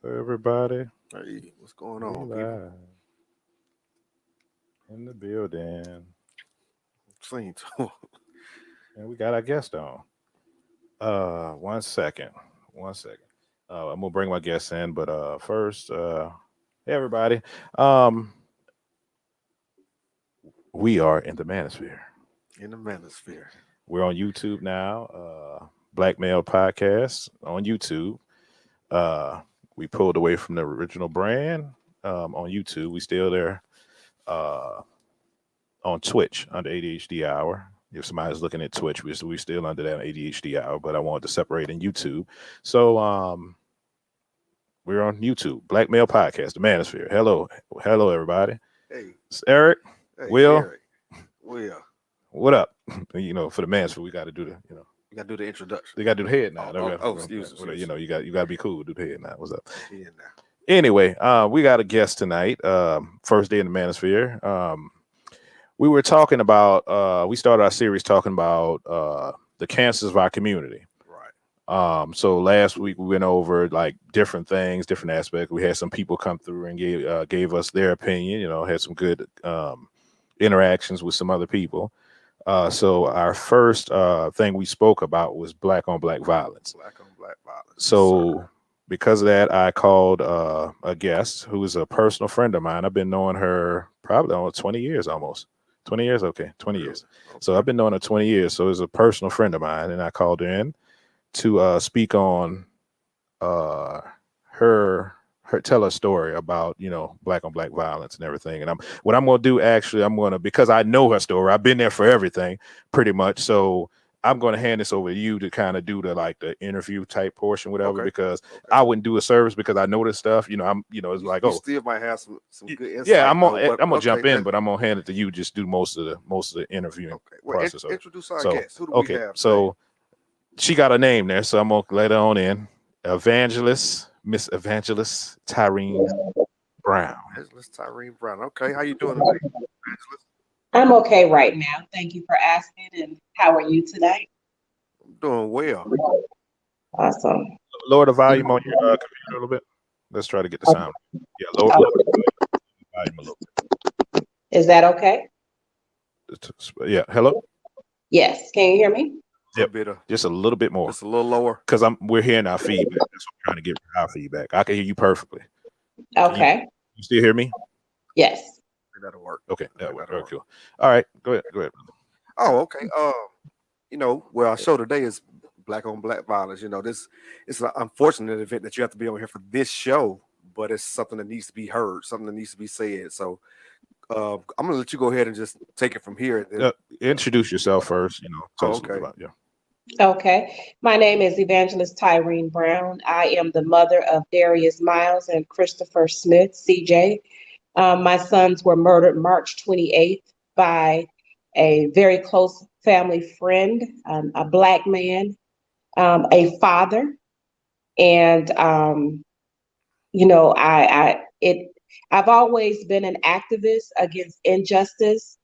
Everybody, Hey, what's going we on, people? live in the building, Seen to and we got our guest on. 1 second, 1 second. I'm gonna bring my guests in, but first, hey everybody, um, we are in the Manosphere. in the manosphere. We're on YouTube now. Black Male Podcast on YouTube. Uh, we pulled away from the original brand on YouTube. We still there. Uh, on Twitch under ADHD Hour. If somebody's looking at Twitch, we still under that ADHD Hour, but I wanted to separate in YouTube. So we're on YouTube, Black Male Podcast, the Manosphere. Hello, everybody. Hey, It's Eric, hey, Will. Eric. Will, What up? For the Manosphere, we got to do the you gotta do the introduction. they got to do the head now. Excuse me. You got to be cool. Do the head now. What's up? Yeah, now. Anyway, we got a guest tonight. First day in the Manosphere. We were talking about we started our series talking about the cancers of our community. Right. So last week we went over like different things, different aspects. We had some people come through and gave us their opinion. Had some good interactions with some other people. So our first thing we spoke about was black on black violence. Black on black violence. So Sir. because of that, I called a guest who is a personal friend of mine. I've been knowing her probably almost 20 years almost. 20 years? Okay, 20 years. Okay. So I've been knowing her 20 years. So it's a personal friend of mine. And I called her in to speak on her tell her story about, black on black violence and everything. And what I'm gonna do actually, because I know her story, I've been there for everything pretty much. So I'm going to hand this over to you to kind of do the interview type portion, whatever, Okay. because I wouldn't do a service because I know this stuff. It's like, you still might have some good insight. yeah, I'm gonna okay, jump in, but I'm gonna hand it to you. Just do most of the interviewing okay. Well, process. introduce our So, guest. Who do we okay, have? so she got a name there, so I'm gonna let her on in. Miss Evangelist Tyrene Brown. Evangelist Tyrene Brown. Okay, how you doing today, Evangelist? I'm okay right now. Thank you for asking. And how are you tonight? I'm doing well. Awesome. Lower the volume on your computer a little bit. Let's try to get the sound. Yeah, lower the volume a little bit. Is that okay? Yeah. Hello. Yes. Can you hear me? Yep. Bit of, Just a little bit more. just a little lower. Because we're hearing our feedback. That's what I'm trying to get our feedback. I can hear you perfectly. Okay. You still hear me? Yes. That'll work. Okay, that worked. Very cool. All right, go ahead. Oh, okay. Well, our show today is Black on Black Violence. This it's an unfortunate event that you have to be on here for this show, but it's something that needs to be heard, something that needs to be said. So I'm gonna let you go ahead and just take it from here. And then, introduce yourself first. Tell us okay. about you. Okay. My name is Evangelist Tyrene Brown. I am the mother of Darius Miles and Christopher Smith, CJ. My sons were murdered March 28th by a very close family friend, a Black man, a father. And, I've always been an activist against injustice.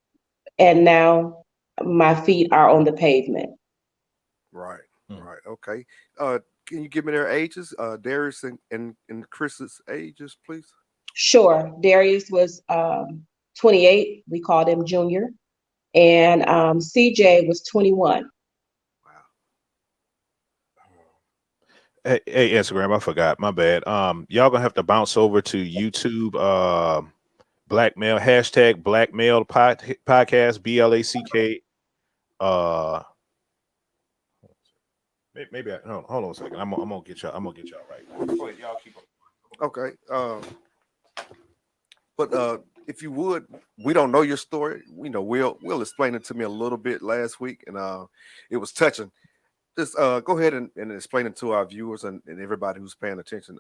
And now my feet are on the pavement. Right. Okay. Can you give me their ages? Darius and Chris's ages, please. Sure. Darius was 28. We called him Junior. And CJ was 21. Wow. Hey, Instagram, I forgot. My bad. Y'all gonna have to bounce over to YouTube. Blackmail hashtag Blackmail podcast BLACK. Maybe hold on a second. I'm gonna get y'all right. Go ahead, y'all keep on. Okay. But if you would, we don't know your story. You know, Will explain it to me a little bit last week, and it was touching. Just go ahead and explain it to our viewers and everybody who's paying attention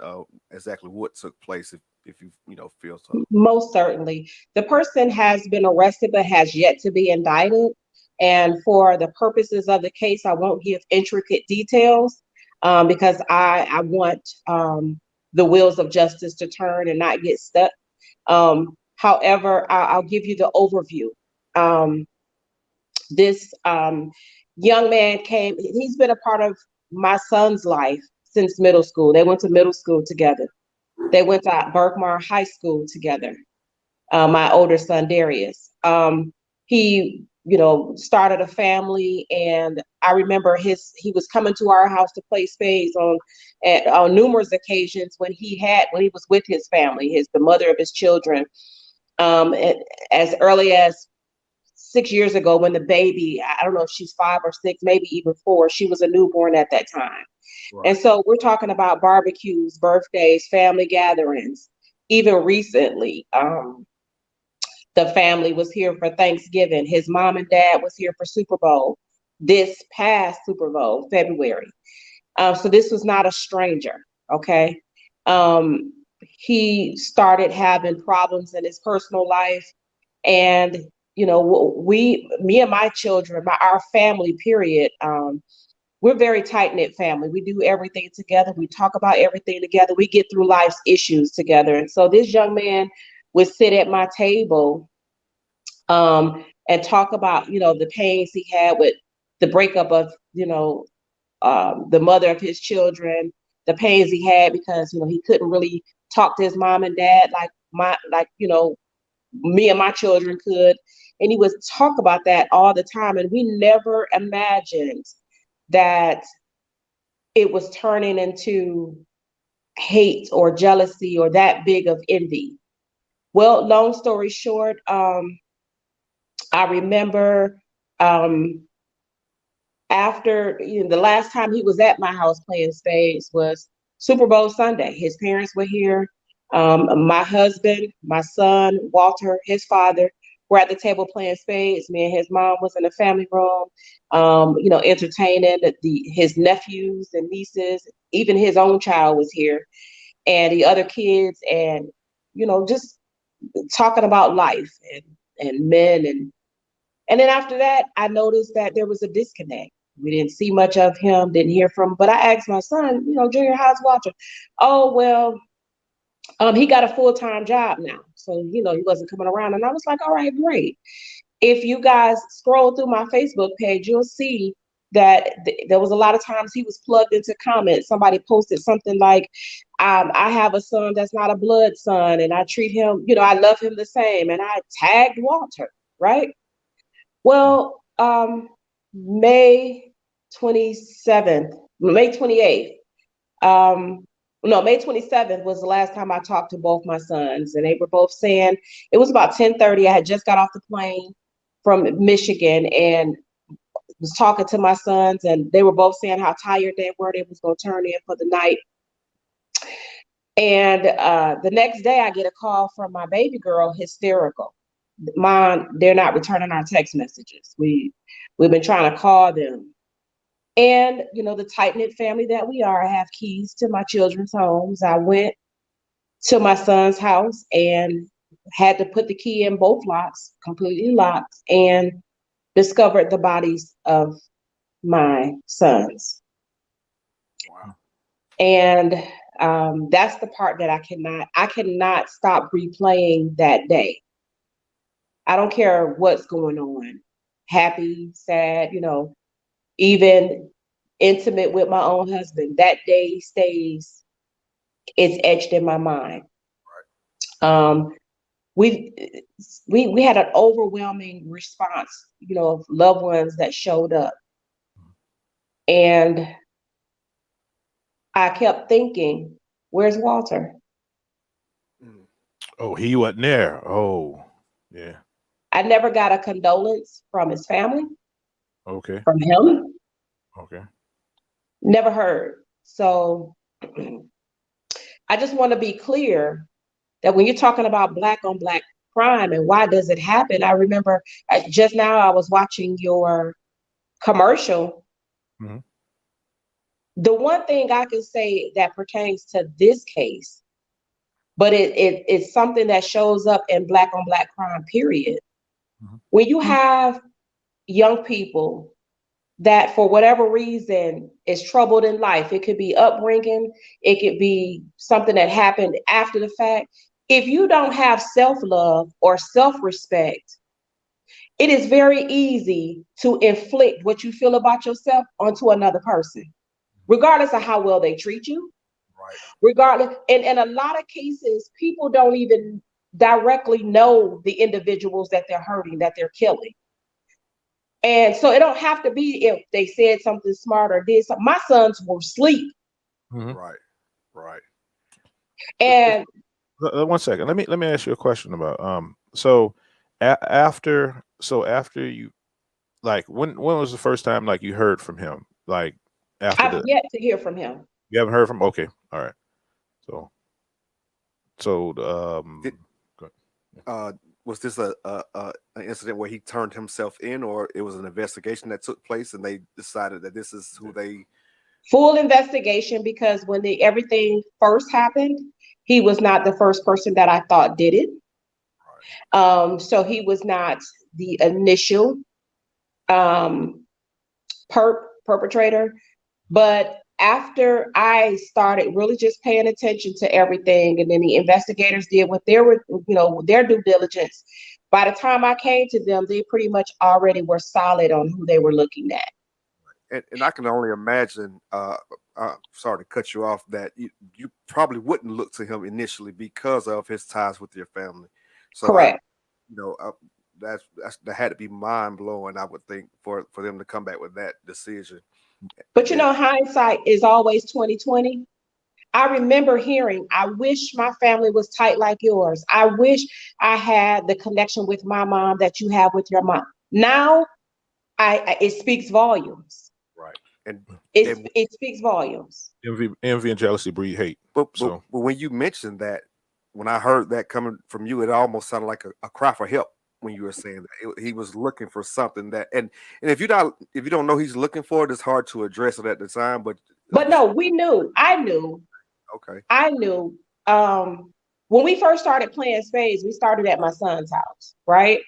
exactly what took place if you know feel so. Most certainly. The person has been arrested but has yet to be indicted. And for the purposes of the case, I won't give intricate details because I want the wheels of justice to turn and not get stuck. However, I'll give you the overview. This young man came, he's been a part of my son's life since middle school. They went to middle school together. They went to Berkmar High School together. My older son, Darius. He, started a family, and I remember he was coming to our house to play spades on numerous occasions when he was with his family, the mother of his children. As early as 6 years ago, when the baby, I don't know if she's 5 or 6, maybe even 4, she was a newborn at that time. Right. And so we're talking about barbecues, birthdays, family gatherings. Even recently, the family was here for Thanksgiving. His mom and dad was here for Super Bowl, this past Super Bowl, February. So this was not a stranger, okay? He started having problems in his personal life, and me and my children, our family, period, we're very tight-knit family. We do everything together. We talk about everything together. We get through life's issues together. And so this young man would sit at my table and talk about, the pains he had with the breakup of, the mother of his children, the pains he had because, he couldn't really talk to his mom and dad like me and my children could. And he would talk about that all the time. And we never imagined that it was turning into hate or jealousy or that big of envy. Well, long story short, I remember after the last time he was at my house playing spades was Super Bowl Sunday. His parents were here. My husband, my son, Walter, his father, were at the table playing spades. Me and his mom was in the family room, entertaining his nephews and nieces. Even his own child was here, and the other kids, and just talking about life and men. And then after that, I noticed that there was a disconnect. We didn't see much of him, didn't hear from him. But I asked my son, Junior, how's Walter? Oh, well, he got a full-time job now. So, he wasn't coming around. And I was like, all right, great. If you guys scroll through my Facebook page, you'll see that there was a lot of times he was plugged into comments. Somebody posted something like, I have a son that's not a blood son, and I treat him, I love him the same. And I tagged Walter, right? Well, May 27th, May 28th, May 27th was the last time I talked to both my sons, and they were both saying, it was about 10:30. I had just got off the plane from Michigan and was talking to my sons, and they were both saying how tired they were. They was going to turn in for the night. And the next day I get a call from my baby girl, hysterical. Mom, they're not returning our text messages. We've been trying to call them. And, the tight-knit family that we are, I have keys to my children's homes. I went to my son's house and had to put the key in both locks, completely locked, and discovered the bodies of my sons. Wow. And that's the part that I cannot stop replaying that day. I don't care what's going on, happy, sad, even intimate with my own husband. That day stays, it's etched in my mind. Right. We had an overwhelming response, of loved ones that showed up. And I kept thinking, where's Walter? Oh, he wasn't there. Oh, yeah. I never got a condolence from his family. Okay. From him. Okay. Never heard. So I just want to be clear that when you're talking about black on black crime and why does it happen, I remember just now I was watching your commercial. Mhm. The one thing I can say that pertains to this case, but it's something that shows up in black on black crime, period. Mhm. When you have young people that for whatever reason is troubled in life, it could be upbringing, it could be something that happened after the fact. If you don't have self-love or self-respect, it is very easy to inflict what you feel about yourself onto another person, regardless of how well they treat you, Right. regardless. And in a lot of cases, people don't even directly know the individuals that they're hurting, that they're killing. And so it don't have to be if they said something smart or did something. My sons were asleep. Mhm. Right. Right. And 1 second. Let me ask you a question about so after you, like, when was the first time like you heard from him? Like after I've the yet to hear from him. you haven't heard from, okay, all right. So Did- go ahead. Was this an incident where he turned himself in, or it was an investigation that took place and they decided that this is who they? Full investigation, because when everything first happened, he was not the first person that I thought did it. So he was not the initial um, perpetrator. But after I started really just paying attention to everything, and then the investigators did what they were, their due diligence. By the time I came to them, they pretty much already were solid on who they were looking at. And I can only imagine. Sorry to cut you off. That you probably wouldn't look to him initially because of his ties with your family. So Correct. that had to be mind blowing. I would think for them to come back with that decision. But And then, hindsight is always 2020. I remember hearing, I wish my family was tight like yours. I wish I had the connection with my mom that you have with your mom. Now, it speaks volumes. right. And It speaks volumes. Envy and jealousy breed hate. but So when you mentioned that, when I heard that coming from you, it almost sounded like a cry for help when you were saying that he was looking for something that, and if you don't know he's looking for it, it's hard to address it at the time. But like But no, we knew. okay, I knew. When we first started playing spades, we started at my son's house, right?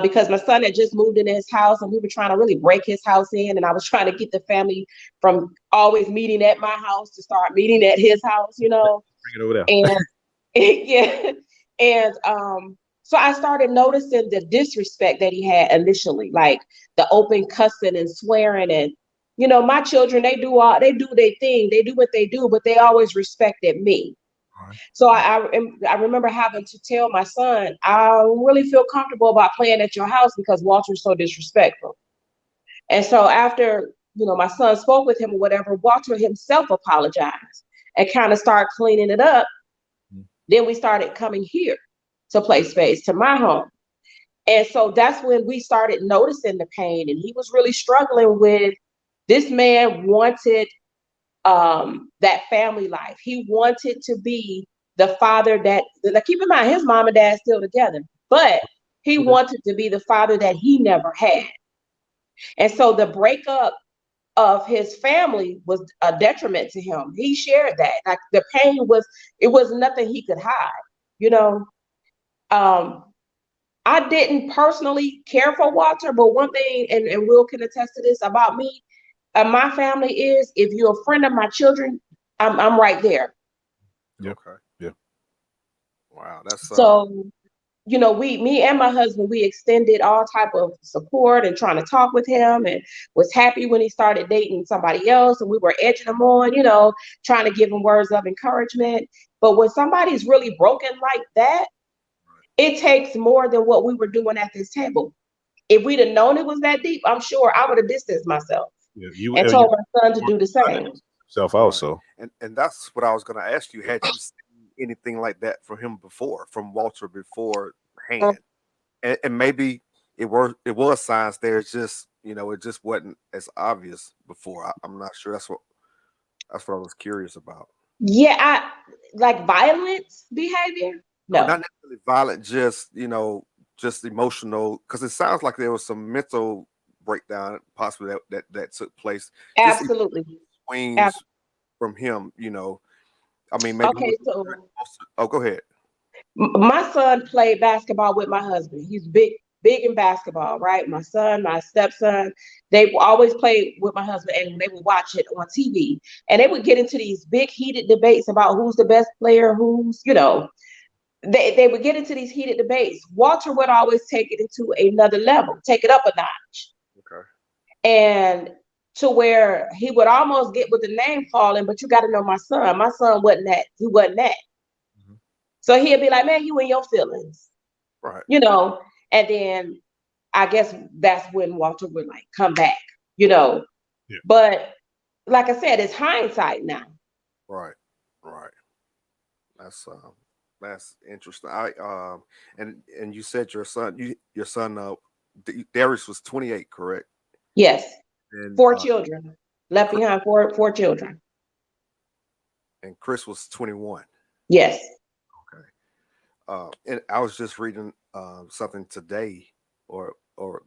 Because my son had just moved into his house and we were trying to really break his house in. And I was trying to get the family from always meeting at my house to start meeting at his house, bring it over there. And yeah. And so I started noticing the disrespect that he had initially, like the open cussing and swearing. And, my children, they do their thing, they do what they do, but they always respected me. Right. So I remember having to tell my son, I don't really feel comfortable about playing at your house because Walter's so disrespectful. And so after, my son spoke with him or whatever, Walter himself apologized and kind of started cleaning it up. Then we started coming here to play space, to my home. And so that's when we started noticing the pain. And he was really struggling with, this man wanted that family life. He wanted to be the father that, keep in mind, his mom and dad still together, but he wanted to be the father that he never had. And so the breakup of his family was a detriment to him. He shared that. Like the pain it was nothing he could hide, you know. I didn't personally care for Walter, but one thing, and Will can attest to this about me and my family, is if you're a friend of my children, I'm right there. Yeah. okay, Yeah. wow, that's So, me and my husband, we extended all type of support and trying to talk with him, and was happy when he started dating somebody else, and we were edging him on, trying to give him words of encouragement. But when somebody's really broken like that, it takes more than what we were doing at this table. If we'd have known it was that deep, I'm sure I would have distanced myself Yeah, and told my son to do the same. self right. also. And that's what I was going to ask you. Had you seen anything like that from him before, from Walter beforehand? And maybe it was signs there. It's just it just wasn't as obvious before. I'm not sure. That's what I was curious about. Yeah, I like violence behavior. No, No, not necessarily violent, just just emotional. Because it sounds like there was some mental breakdown, possibly that took place. Just absolutely. Ab- swings from him. I mean, maybe he Okay, was. so Oh, go ahead. My son played basketball with my husband. He's big in basketball, right? My son, my stepson, they always played with my husband, and they would watch it on TV. And they would get into these big heated debates about who's the best player, they would get into these heated debates. Walter would always take it into another level, take it up a notch. Okay. And to where he would almost get with the name calling, but you got to know my son. My son wasn't that. He wasn't that. Mm-hmm. So he'd be like, man, you in your feelings, Right. And then I guess that's when Walter would like come back, you know. Yeah. But like I said, it's hindsight now. Right. Right. That's interesting. And you said your son Darius was 28, correct? Yes. And 4 children. Left behind four children. and Chris was 21. Yes. Okay. And I was just reading something today or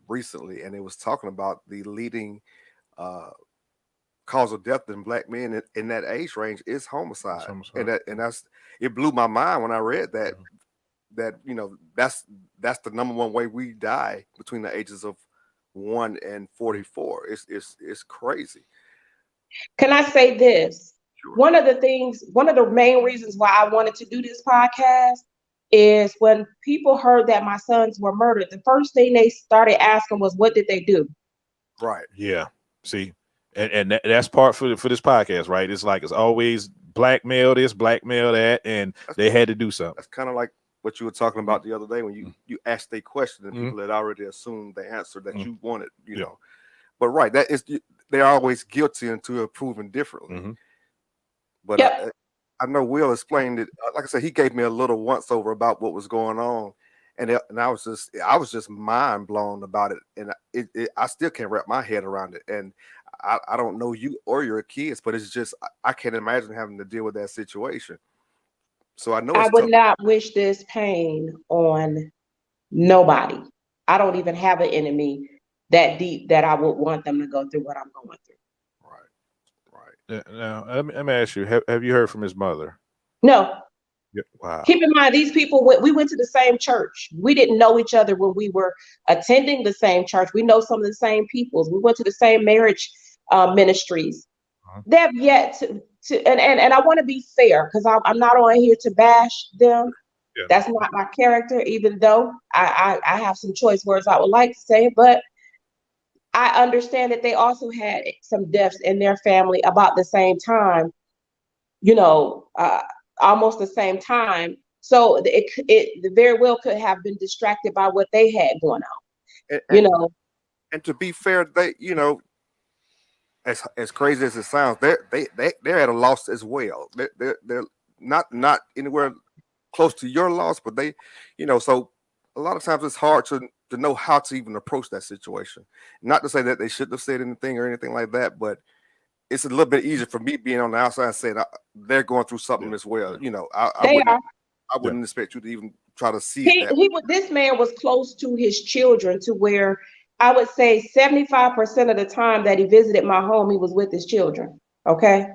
recently, and it was talking about the leading cause of death in black men in that age range is homicide. And it blew my mind when I read that. Mhm. That that's the number one way we die between the ages of 1 and 44. It's crazy. Can I say this? Sure. One of the main reasons why I wanted to do this podcast is when people heard that my sons were murdered, the first thing they started asking was, what did they do? Right. Yeah. See, and that's part for this podcast, right? It's like it's always blackmail this, blackmail that, and they had to do something. That's kind of like what you were talking about the other day when you asked a question and Mhm. people had already assumed the answer that Mhm. you wanted, Yeah. But right, they're always guilty until proven differently. Mhm. But Yep. I know Will explained it. Like I said, he gave me a little once over about what was going on, and I was just mind blown about it, and I still can't wrap my head around it. And I don't know you or your kids, but it's just I can't imagine having to deal with that situation. So I know I it's would tough. not wish this pain on nobody. I don't even have an enemy that deep that I would want them to go through what I'm going through. Right. Now, let me ask you: Have you heard from his mother? No. Yeah. Wow. Keep in mind, these people, we went to the same church. We didn't know each other when we were attending the same church. We know some of the same peoples. We went to the same marriage ministries. Uh-huh. They've yet and I want to be fair because I'm not on here to bash them. Yeah. That's not my character, even though I have some choice words I would like to say, but I understand that they also had some deaths in their family about the same time, almost the same time. So it very well could have been distracted by what they had going on, And, you know. and to be fair, they as crazy as it sounds, they're at a loss as well. They're not anywhere close to your loss, but so a lot of times it's hard to know how to even approach that situation. Not to say that they shouldn't have said anything or anything like that, but it's a little bit easier for me being on the outside and saying they're going through something as well. They are. I wouldn't expect you to even try to see it. This man was close to his children to where I would say 75% of the time that he visited my home, he was with his children. Okay.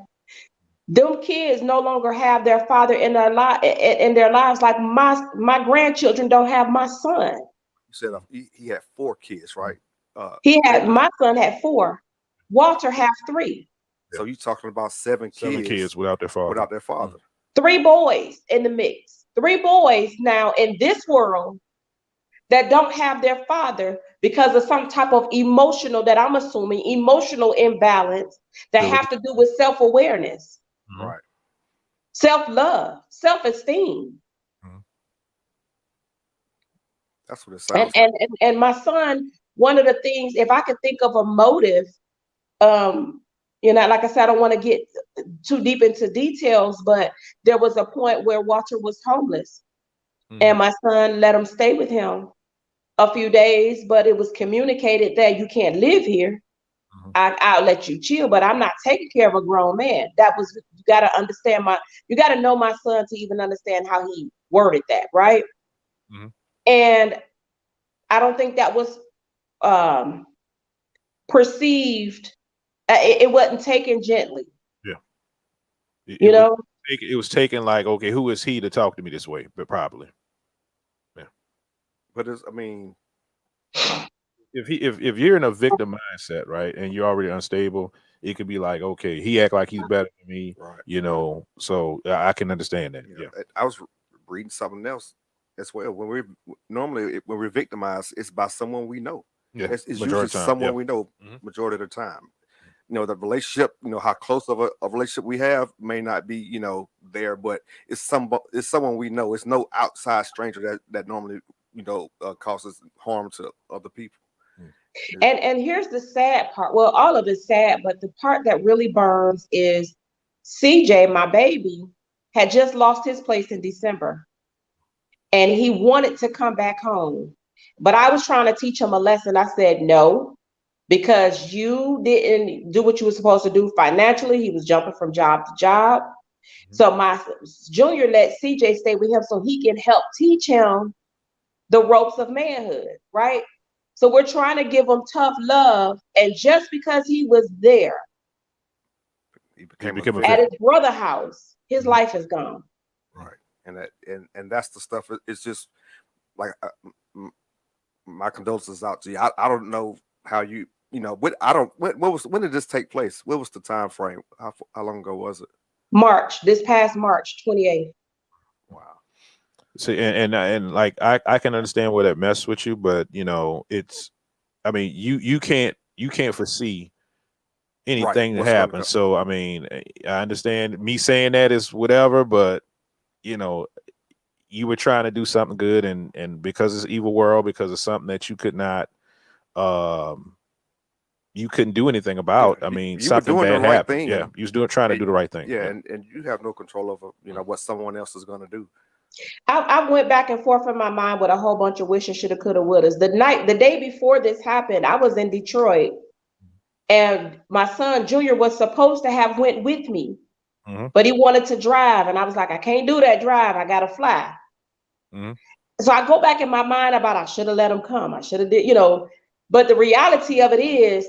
Them kids no longer have their father in their lives. Like my grandchildren don't have my son. You said he had 4 kids, right? My son had 4. Walter had 3. So you're talking about 7 kids without their father. Without their father. 3 boys in the mix. 3 boys now in this world that don't have their father because of some type of emotional, that I'm assuming, emotional imbalance that have to do with self-awareness, Right, self-love, self-esteem. that's what it sounds like. And my son, one of the things, if I could think of a motive, like I said, I don't want to get too deep into details, but there was a point where Walter was homeless, and my son let him stay with him a few days, but it was communicated that you can't live here. I'll let you chill, but I'm not taking care of a grown man. You got to understand you got to know my son to even understand how he worded that, right? Mhm. And I don't think that was perceived. It wasn't taken gently. Yeah. It, You it was know, it was taken like, okay, who is he to talk to me this way? But probably. But I mean, If you're in a victim mindset, right, and you're already unstable, it could be like, okay, he act like he's better than me, right. So I can understand that. Yeah. I was reading something else as well. When we're victimized, it's by someone we know. Yeah. It's Majority usually of the time, someone yeah. we know Mhm. majority of the time. The relationship, how close of a relationship we have may not be, there, but it's someone we know. It's no outside stranger that normally, causes harm to other people. and here's the sad part. Well, all of it's sad, but the part that really burns is CJ, my baby, had just lost his place in December, and he wanted to come back home. But I was trying to teach him a lesson. I said, no, because you didn't do what you were supposed to do financially. He was jumping from job to job. So my junior let CJ stay with him so he can help teach him the ropes of manhood, right? So we're trying to give him tough love. And just because he was there He became became a at victim. his brother's house, his life is gone. right, and that's the stuff. It's just like my condolences out to you. I don't know how when did this take place? What was the time frame? How long ago was it? This past March 28th. Wow. See, and like I can understand where that mess with you, but it's, I mean, you can't foresee anything that What's gonna happens. come? So I mean, I understand me saying that is whatever, but you were trying to do something good, and because it's evil world, because it's something that you could not, you couldn't do anything about. I mean, You were something doing the bad right happened. thing. Yeah, you was trying to do the right thing. Yeah, and you have no control over what someone else is gonna do. I went back and forth in my mind with a whole bunch of wishes, shoulda, coulda, wouldas. The day before this happened, I was in Detroit, and my son Junior was supposed to have went with me, but he wanted to drive, and I was like, I can't do that drive. I gotta fly. So I go back in my mind about I should have let him come. I should have did, But the reality of it is,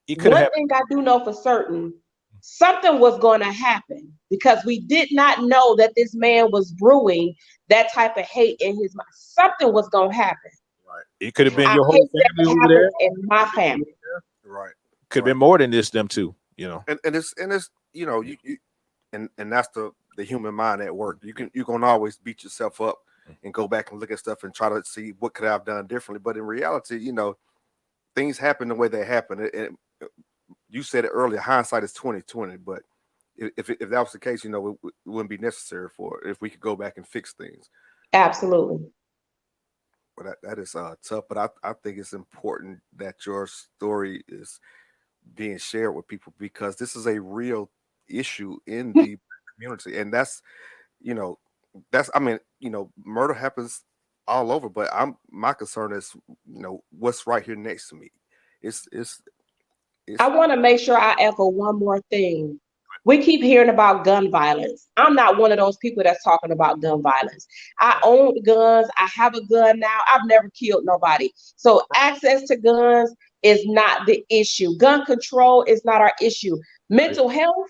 one thing I do know for certain, something was going to happen because we did not know that this man was brewing that type of hate in his mind. Something was going to happen. Right. It could have been I your whole family over there. In my family. Right. Could have been more than this, them too, And it's you and that's the human mind at work. You can always beat yourself up and go back and look at stuff and try to see what could I have done differently. But in reality, things happen the way they happen. And you said it earlier, hindsight is 20/20. But if that was the case, it wouldn't be necessary for it if we could go back and fix things. Absolutely. But that is tough. But I think it's important that your story is being shared with people because this is a real issue in the community, and that's murder happens all over. But my concern is what's right here next to me. It's I want to make sure I echo one more thing. We keep hearing about gun violence. I'm not one of those people that's talking about gun violence. I own guns. I have a gun now. I've never killed nobody. So access to guns is not the issue. Gun control is not our issue. Mental health,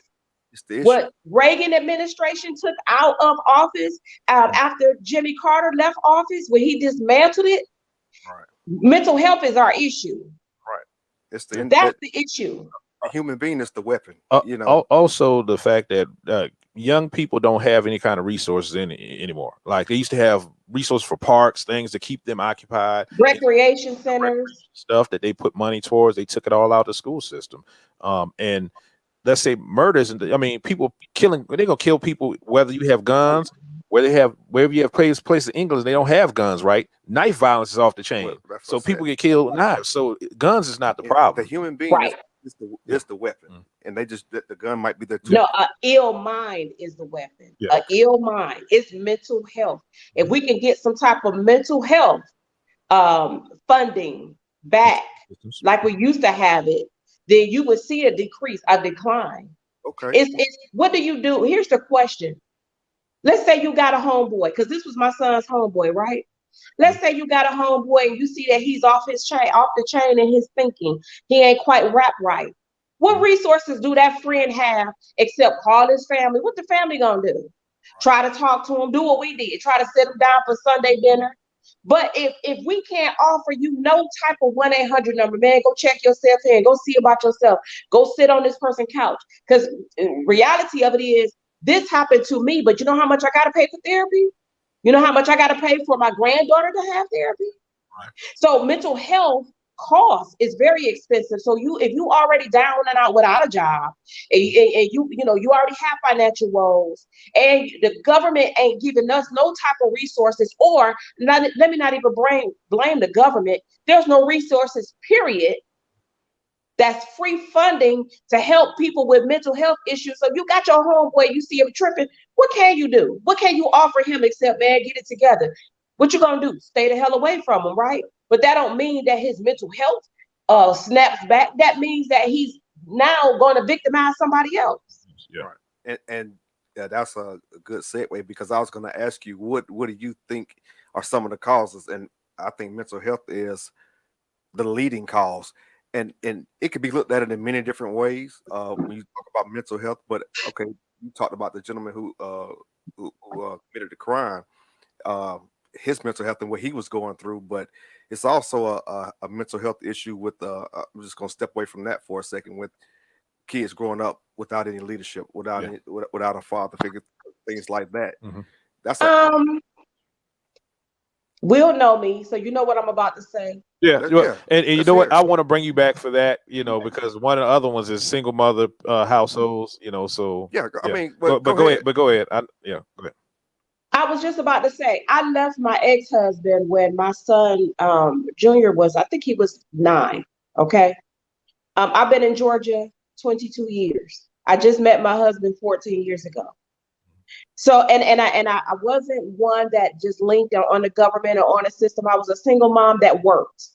what Reagan administration took out of office after Jimmy Carter left office, when he dismantled it, mental health is our issue. That's the issue. A human being is the weapon. Also, the fact that young people don't have any kind of resources anymore. Like they used to have resources for parks, things to keep them occupied, recreation centers, stuff that they put money towards. They took it all out of the school system. And let's say murders, and I mean, people killing. They're gonna kill people whether you have guns, wherever you have places in England, they don't have guns, right? Knife violence is off the chain, so people get killed with knives. So guns is not the problem. The human being is the weapon, and they just the gun might be the tool. No, an ill mind is the weapon. An ill mind. It's mental health. If we can get some type of mental health funding back, like we used to have it, then you would see a decline. Okay. It's what do you do? Here's the question. Let's say you got a homeboy, because this was my son's homeboy, right? Let's say you got a homeboy and you see that he's off the chain in his thinking. He ain't quite rap right. What resources do that friend have except call his family? What the family gonna do? Try to talk to him, do what we did, try to sit him down for Sunday dinner. But if we can't offer you no type of 1-800 number, man, go check yourself in, go see about yourself, go sit on this person's couch. Because reality of it is, this happened to me, but you know how much I got to pay for therapy? You know how much I got to pay for my granddaughter to have therapy? Right. So mental health cost is very expensive. So if you already down and out without a job, and you already have financial woes, and the government ain't giving us no type of resources, or let me not even blame the government. There's no resources, period. That's free funding to help people with mental health issues. So you got your homeboy, you see him tripping. What can you do? What can you offer him except, man, get it together? What you gonna do? Stay the hell away from him, right? But that don't mean that his mental health snaps back. That means that he's now going to victimize somebody else. Yeah. And that's a good segue, because I was going to ask you, what do you think are some of the causes? And I think mental health is the leading cause. And it could be looked at it in many different ways when you talk about mental health. But okay, you talked about the gentleman who committed the crime, his mental health and what he was going through. But it's also a mental health issue with I'm just going to step away from that for a second, with kids growing up without any leadership, without a father figure, things like that. Mm-hmm. That's Will know me, so you know what I'm about to say. Yeah. And you know what? I want to bring you back for that, because one of the other ones is single mother households, so I mean, but go ahead. Go ahead. Go ahead. I was just about to say, I left my ex-husband when my son Junior I think he was 9. Okay. I've been in Georgia 22 years. I just met my husband 14 years ago. So and I wasn't one that just linked on the government or on the system. I was a single mom that worked.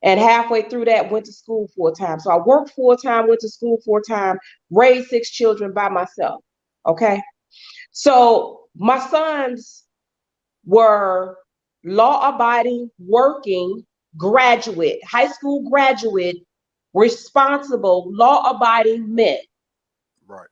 And halfway through that, went to school full-time. So I worked full-time, went to school full-time, raised 6 children by myself. Okay. So my sons were law-abiding, working, graduate, high school graduate, responsible, law-abiding men. Right.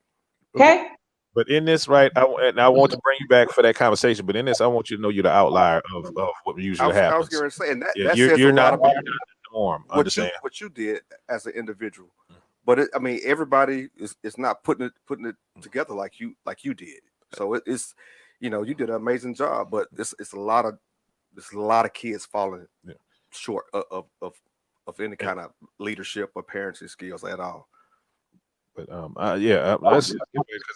Okay. But in this, right, I want to bring you back for that conversation. But in this, I want you to know you're the outlier of what usually happens. I was going to say, and that says you're a not lot about the norm. What you did as an individual. But I mean, everybody is not putting it together like you did. So it's you did an amazing job, but it's a lot of kids falling short of any kind of leadership or parenting skills at all. But because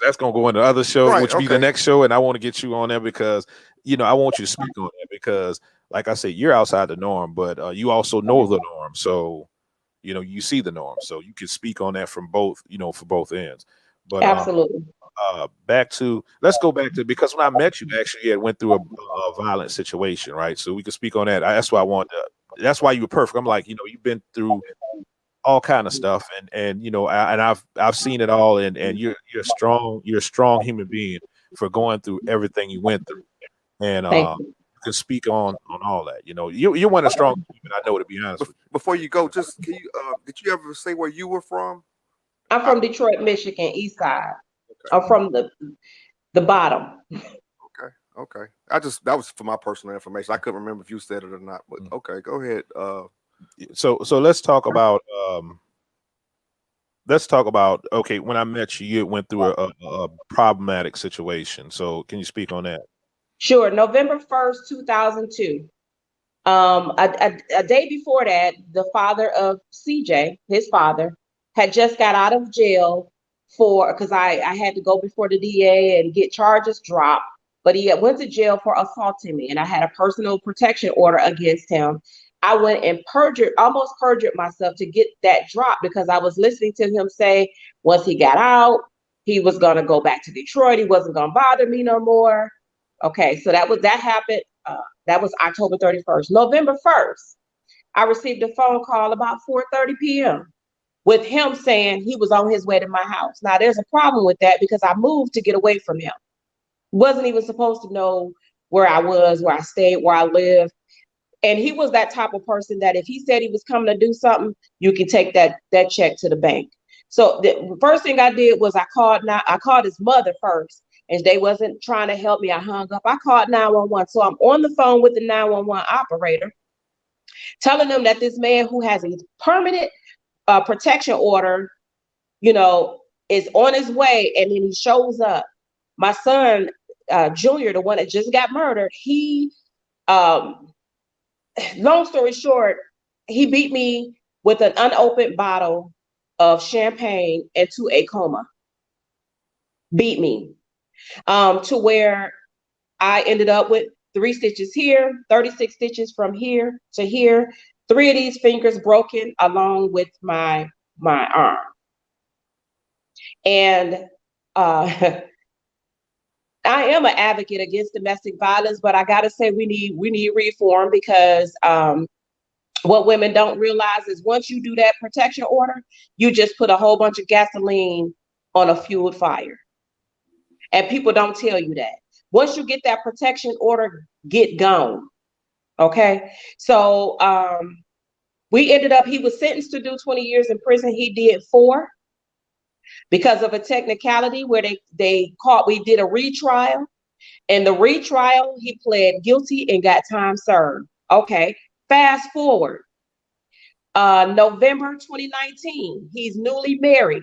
that's gonna go into other show, which will be the next show, and I want to get you on there because I want you to speak on that, because like I said, you're outside the norm, but you also know the norm, so you see the norm, so you can speak on that from both, for both ends. But absolutely. Let's go back to, because when I met you, actually, you had went through a violent situation, right? So we can speak on that. That's why that's why you were perfect. I'm like, you've been through all kind of stuff, and I've seen it all, and you're a strong human being for going through everything you went through, and you can speak on all that. You're one of the strong people I know, to be honest with you. Before you go, just can you did you ever say where you were from? I'm from Detroit, Michigan, East Side. Okay. I'm from the bottom. Okay. That was for my personal information. I couldn't remember if you said it or not, but okay, go ahead. So let's talk about okay, when I met you, you went through a problematic situation. So can you speak on that? Sure. November 1st, 2002. A day before that, the father of CJ, his father, had just got out of jail because I had to go before the DA and get charges dropped, but he went to jail for assaulting me, and I had a personal protection order against him. I went and almost perjured myself to get that drop, because I was listening to him say once he got out, he was going to go back to Detroit. He wasn't going to bother me no more. Okay, so that happened. That was October 31st. November 1st, I received a phone call about 4:30 p.m. with him saying he was on his way to my house. Now there's a problem with that because I moved to get away from him. Wasn't even supposed to know where I was, where I stayed, where I lived. And he was that type of person that if he said he was coming to do something, you can take that check to the bank. So the first thing I did was I called his mother first, and they wasn't trying to help me. I hung up. I called 911. So I'm on the phone with the 911 operator, telling them that this man who has a permanent protection order, is on his way, and then he shows up. My son, Junior, the one that just got murdered, he, long story short, he beat me with an unopened bottle of champagne into a coma. Beat me to where I ended up with 3 stitches here, 36 stitches from here to here, 3 of these fingers broken along with my arm. And I am an advocate against domestic violence, but I gotta say we need reform because what women don't realize is once you do that protection order, you just put a whole bunch of gasoline on a fueled fire. And people don't tell you that. Once you get that protection order, get gone. Okay. So he was sentenced to do 20 years in prison. He did 4 because of a technicality where we did a retrial. And the retrial, he pled guilty and got time served. Okay. Fast forward. November 2019, he's newly married.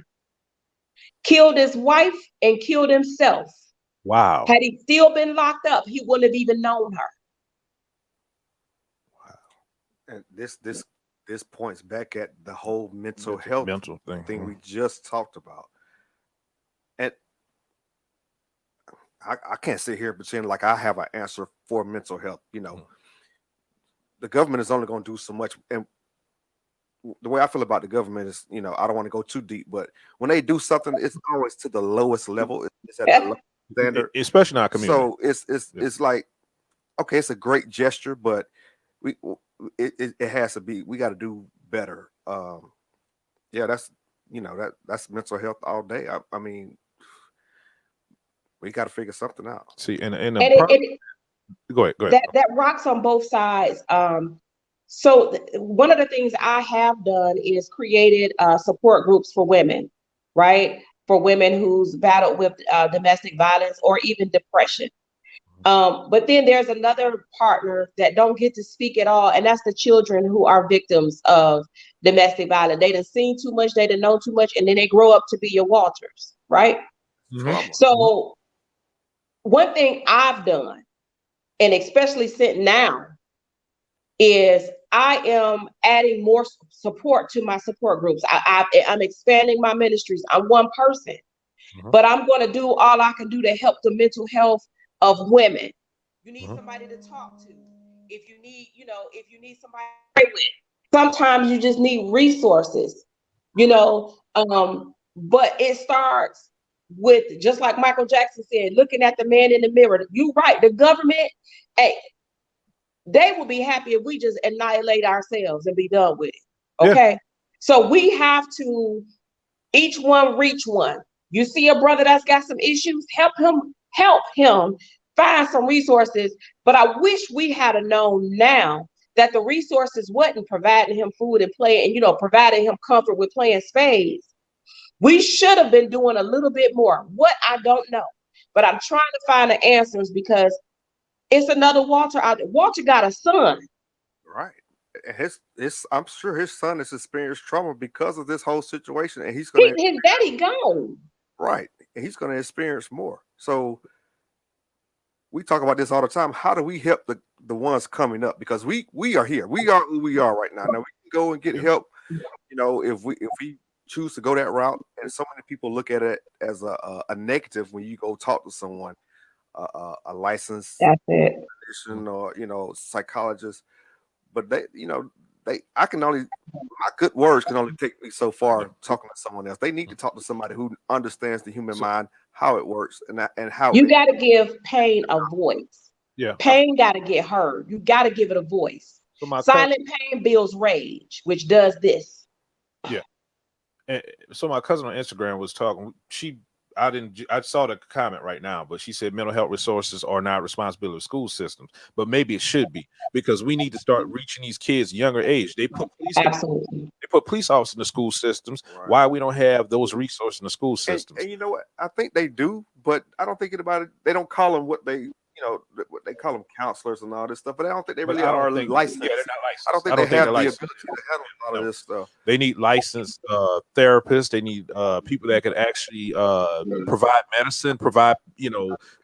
Killed his wife and killed himself. Wow. Had he still been locked up, he wouldn't have even known her. Wow. And this points back at the whole mental health thing we just talked about. And I can't sit here pretending like I have an answer for mental health. The government is only going to do so much. And the way I feel about the government is, I don't want to go too deep, but when they do something, it's always to the lowest level. It's at the lowest standard, especially in our community. So it's like, okay, it's a great gesture, but it has to be. We got to do better. That's that's mental health all day. I mean, we got to figure something out. See, go ahead. That rocks on both sides. So one of the things I have done is created support groups for women, right? For women who's battled with domestic violence or even depression. But then there's another partner that don't get to speak at all, and that's the children who are victims of domestic violence. They done seen too much, they done know too much, and then they grow up to be your Walters, right? Mm-hmm. So one thing I've done, and especially since now, is I am adding more support to my support groups. I'm expanding my ministries. I'm one person, but I'm going to do all I can do to help the mental health of women. You need somebody to talk to. If you need somebody to pray with. Sometimes you just need resources, but it starts with, just like Michael Jackson said, looking at the man in the mirror. You right, the government, they will be happy if we just annihilate ourselves and be done with it. Okay. Yeah. So we have to each one reach one. You see a brother that's got some issues, help him find some resources. But I wish we had known now that the resources wasn't providing him food and play and, providing him comfort with playing spades. We should have been doing a little bit more. What, I don't know, but I'm trying to find the answers because it's another Walter out there. Walter got a son. Right. I'm sure his son has experienced trauma because of this whole situation. And his daddy gone. Right. And he's going to experience more. So we talk about this all the time. How do we help the ones coming up? Because we are here. We are who we are right now. Now we can go and get help, if we choose to go that route. And so many people look at it as a negative when you go talk to someone. A licensed clinician or psychologist, but my good words can only take me so far talking to someone else. They need to talk to somebody who understands the human mind, how it works, and how you got to give pain a voice. Yeah, pain got to get heard. You got to give it a voice. So silent pain builds rage, which does this. Yeah, So my cousin on Instagram was talking. I saw the comment right now, but she said mental health resources are not responsibility of school systems, but maybe it should be, because we need to start reaching these kids younger age. They put Absolutely. police officers in the school systems. Right. Why we don't have those resources in the school And, systems? and you know what? I think they do, but I don't think about it. They don't call them what they, what they call them, counselors and all this stuff. But I don't think they But really I don't are think- licensed. Yeah, they're not licensed. I don't think I don't they think have they're the licensed. ability to handle a lot of No. this stuff. They need licensed therapists. They need people that can actually provide medicine,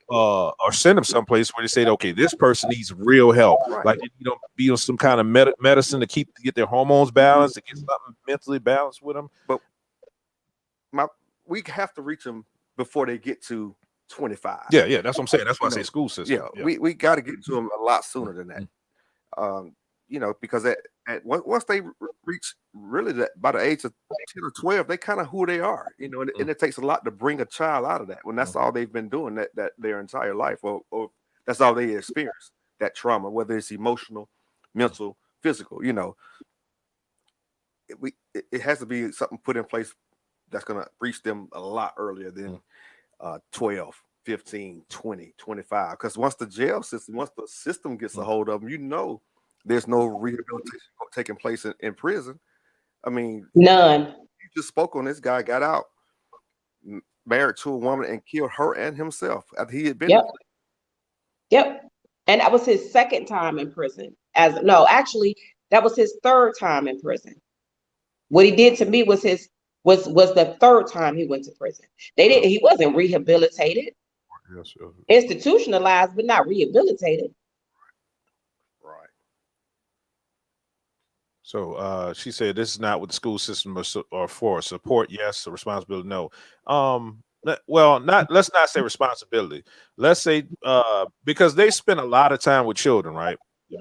or send them someplace where they say, okay, this person needs real help. Right. Like, be on some kind of medicine to get their hormones balanced, to get something mentally balanced with them. But we have to reach them before they get to 25. Yeah, that's what I'm saying. That's why I say school system. Yeah, we got to get to them a lot sooner than that. Because once they reach really by the age of 10 or 12, they kind of who they are, and it takes a lot to bring a child out of that when that's all they've been doing that their entire life, or that's all they experience, that trauma, whether it's emotional, mental, physical. It has to be something put in place that's going to reach them a lot earlier than 12, 15, 20, 25. Because once the system gets a hold of them, there's no rehabilitation taking place in prison. I mean, None. You just spoke on this guy, got out, married to a woman, and killed her and himself after he had been. Yep. And that was his second time in prison. Actually, that was his third time in prison. What he did to me was the third time he went to prison. He wasn't rehabilitated. Yes. Institutionalized, but not rehabilitated. Right. So she said this is not what the school system are for. Support, yes. Responsibility, no. Well, let's not say responsibility. Let's say because they spend a lot of time with children, right?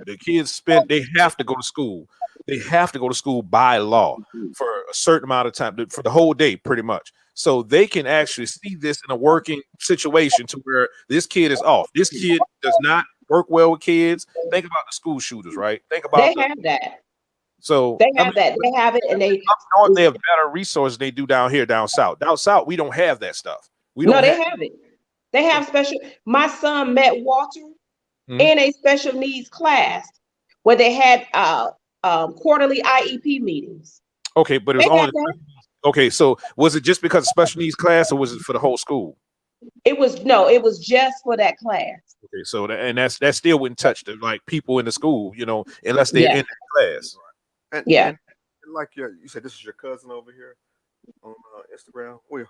The kids they have to go to school. They have to go to school by law for a certain amount of time, for the whole day, pretty much. So they can actually see this in a working situation to where this kid is off. This kid does not work well with kids. Think about the school shooters, right? Think about They have that. So they have that. They have it, and they have better resources than they do down here, down south. Down south, we don't have that stuff. They have it. They have special. My son met Walter Mhm. in a special needs class where they had quarterly IEP meetings. Okay, but it was They only had that. okay. So was it just because of special needs class, or was it for the whole school? It was just for that class. Okay, so that still wouldn't touch the people in the school, unless they're in that class. And, Yeah. and like you said, this is your cousin over here on Instagram. Well,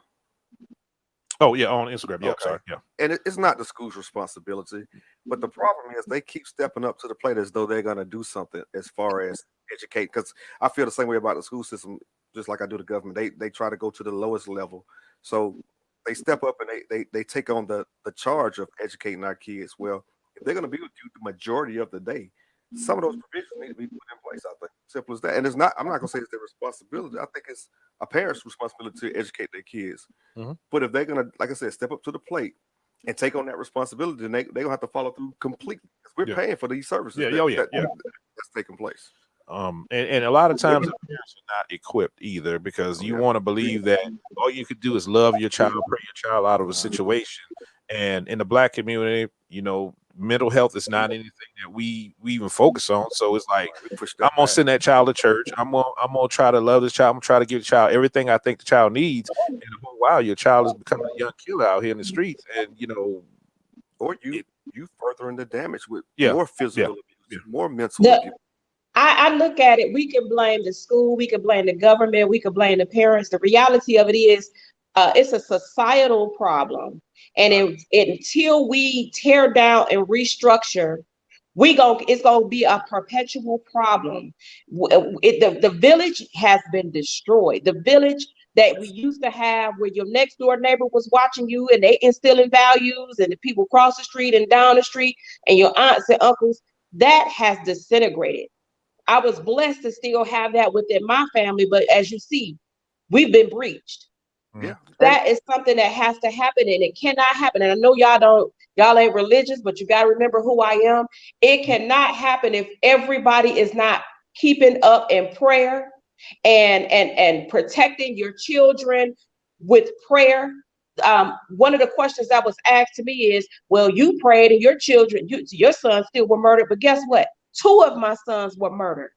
Oh yeah, on Instagram. Yeah, Okay. sorry. Yeah. and it's not the school's responsibility, but the problem is they keep stepping up to the plate as though they're going to do something as far as educate. Because I feel the same way about the school system, just like I do the government. They try to go to the lowest level, so they step up and they take on the charge of educating our kids. Well, if they're going to be with you the majority of the day, some of those provisions need to be put in place. I think simple as that. And I'm not going to say it's their responsibility. I think it's a parent's responsibility to educate their kids. Mhm. But if they're going to, like I said, step up to the plate and take on that responsibility, then they're going to have to follow through completely. Because we're Yeah. paying for these services. Yeah, that's taking place. And a lot of times the parents are not equipped either, because you want to believe that all you could do is love your child, pray your child out of a situation. And in the Black community, mental health is not anything that we even focus on. So it's like, We push I'm gonna back. send that child to church. I'm gonna try to love this child. I'm gonna try to give the child everything I think the child needs. And wow, your child is becoming a young killer out here in the streets. And Or you furthering the damage with Yeah, more physical abuse, yeah. more mental The- abuse. I look at it, we can blame the school, we can blame the government, we can blame the parents. The reality of it is it's a societal problem. And until we tear down and restructure, it's going to be a perpetual problem. The village has been destroyed. The village that we used to have, where your next door neighbor was watching you and they instilling values, and the people across the street and down the street and your aunts and uncles, that has disintegrated. I was blessed to still have that within my family, but as you see, we've been breached. Yeah. That is something that has to happen, and it cannot happen. And I know y'all ain't religious, but you got to remember who I am. It cannot happen if everybody is not keeping up in prayer and protecting your children with prayer. One of the questions that was asked to me is, well, you prayed and your children, your sons still were murdered, but guess what? 2 of my sons were murdered.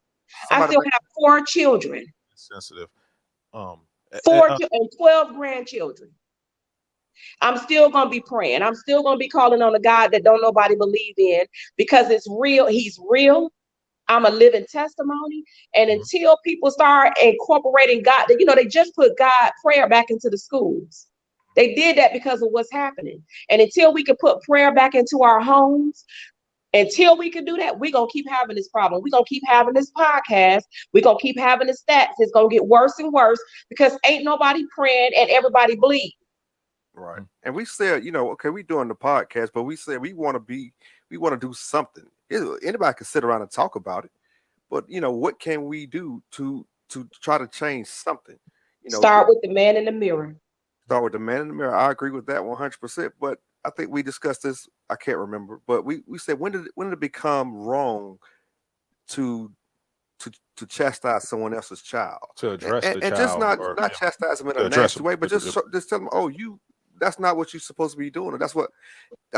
I Somebody still have 4 children, Sensitive. 4 and 12 grandchildren. I'm still going to be praying. I'm still going to be calling on a God that don't nobody believe in, because it's real. He's real. I'm a living testimony. And until people start incorporating God, you know, they just put God prayer back into the schools. They did that because of what's happening. And until we can put prayer back into our homes, until we can do that, we're going to keep having this problem. We're going to keep having this podcast. We're going to keep having the stats. It's going to get worse and worse because ain't nobody praying and everybody bleed. Right. And we said, you know, okay, we doing the podcast, but we said we want to do something. Anybody can sit around and talk about it, but you know, what can we do to try to change something? You know, start with the man in the mirror. Start with the man in the mirror. I agree with that 100%. But I think we discussed this. I can't remember, but we said when did it become wrong to chastise someone else's child, to address the and child, just not or, chastise them in to a address nasty them. way, but just tell them, oh, that's not what you're supposed to be doing, or that's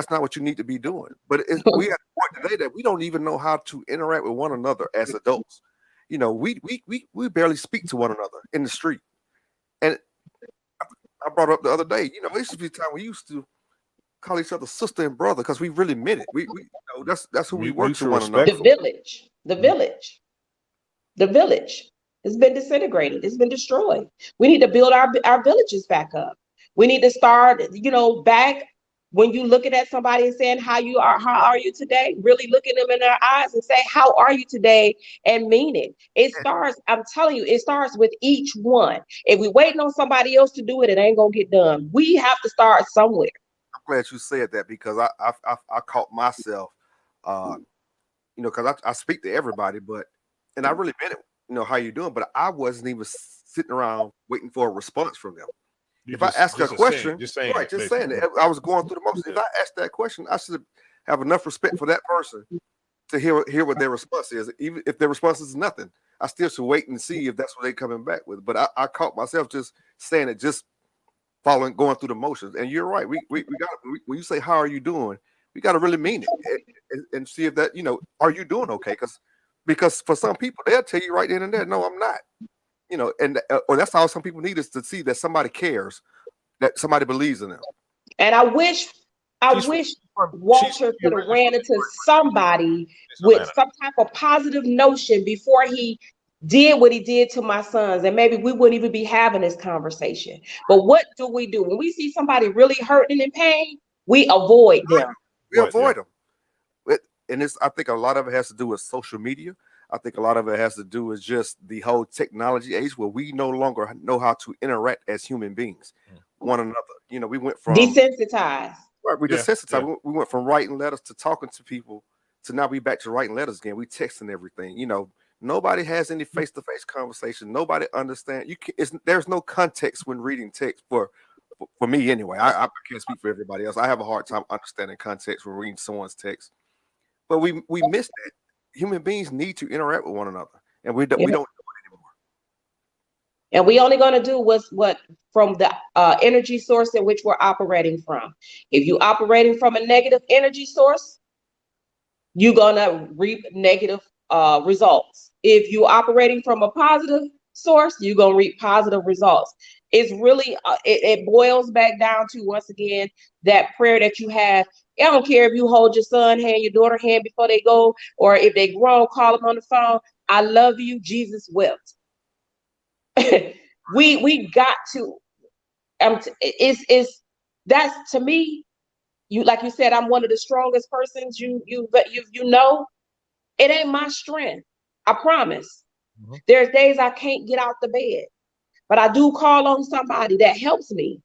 not what you need to be doing. But we have a point today that we don't even know how to interact with one another as adults. You know, we barely speak to one another in the street. And I brought up the other day, you know, it used to be a time we used to call each other sister and brother because we really meant it. We you know, that's who we were to one another. The village has been disintegrated. It's been destroyed. We need to build our villages back up. We need to start, you know, back when you looking at somebody and saying how are you today, really looking them in their eyes and say, how are you today, and mean it. It starts, I'm telling you, it starts with each one. If we waiting on somebody else to do it, it ain't gonna get done. We have to start somewhere. I'm glad you said that because I caught myself, you know, because I speak to everybody, and I really meant it, you know, how you doing, but I wasn't even sitting around waiting for a response from them. If I ask a question, just saying it. I was going through the motions. If I asked that question, I should have enough respect for that person to hear what their response is. Even if their response is nothing, I still should wait and see if that's what they're coming back with. But I caught myself just saying it, just going through the motions. And you're right. We got when you say how are you doing, we got to really mean it and see if that, you know, are you doing okay? Because for some people they'll tell you right then and there, no, I'm not. You know, and or that's how some people need us to see that somebody cares, that somebody believes in them. And I wish Walter could have ran into somebody with some type of positive notion before he did what he did to my sons, and maybe we wouldn't even be having this conversation. But what do? When we see somebody really hurting and in pain, we avoid them. We avoid them. And I think a lot of it has to do with social media. I think a lot of it has to do with just the whole technology age where we no longer know how to interact as human beings, one another. You know, we went from desensitized. Right, we desensitized. Yeah. We went from writing letters to talking to people to now we back to writing letters again. We texting everything. You know, nobody has any face-to-face conversation. Nobody understands. There's no context when reading text for me anyway. I can't speak for everybody else. I have a hard time understanding context when reading someone's text. But we miss that. Human beings need to interact with one another, and we don't do it anymore. And we only going to do what from the energy source in which we're operating from. If you're operating from a negative energy source, you're going to reap negative results. If you're operating from a positive source, you're going to reap positive results. It's really, it boils back down to, once again, that prayer that you have. I don't care if you hold your son hand, your daughter hand before they go, or if they grown, call them on the phone. I love you. Jesus wept. we got to. That's, to me. You, like you said, I'm one of the strongest persons you know. It ain't my strength. I promise. Mm-hmm. There's days I can't get out the bed, but I do call on somebody that helps me.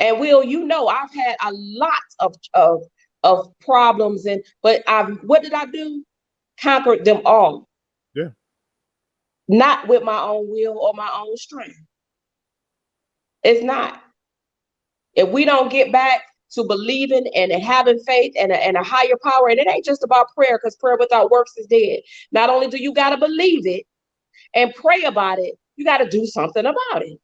And Will, you know, I've had a lot of problems, but what did I do? Conquered them all. Yeah. Not with my own will or my own strength. It's not. If we don't get back to believing and having faith and a higher power, and it ain't just about prayer, because prayer without works is dead. Not only do you got to believe it, and pray about it. You got to do something about it.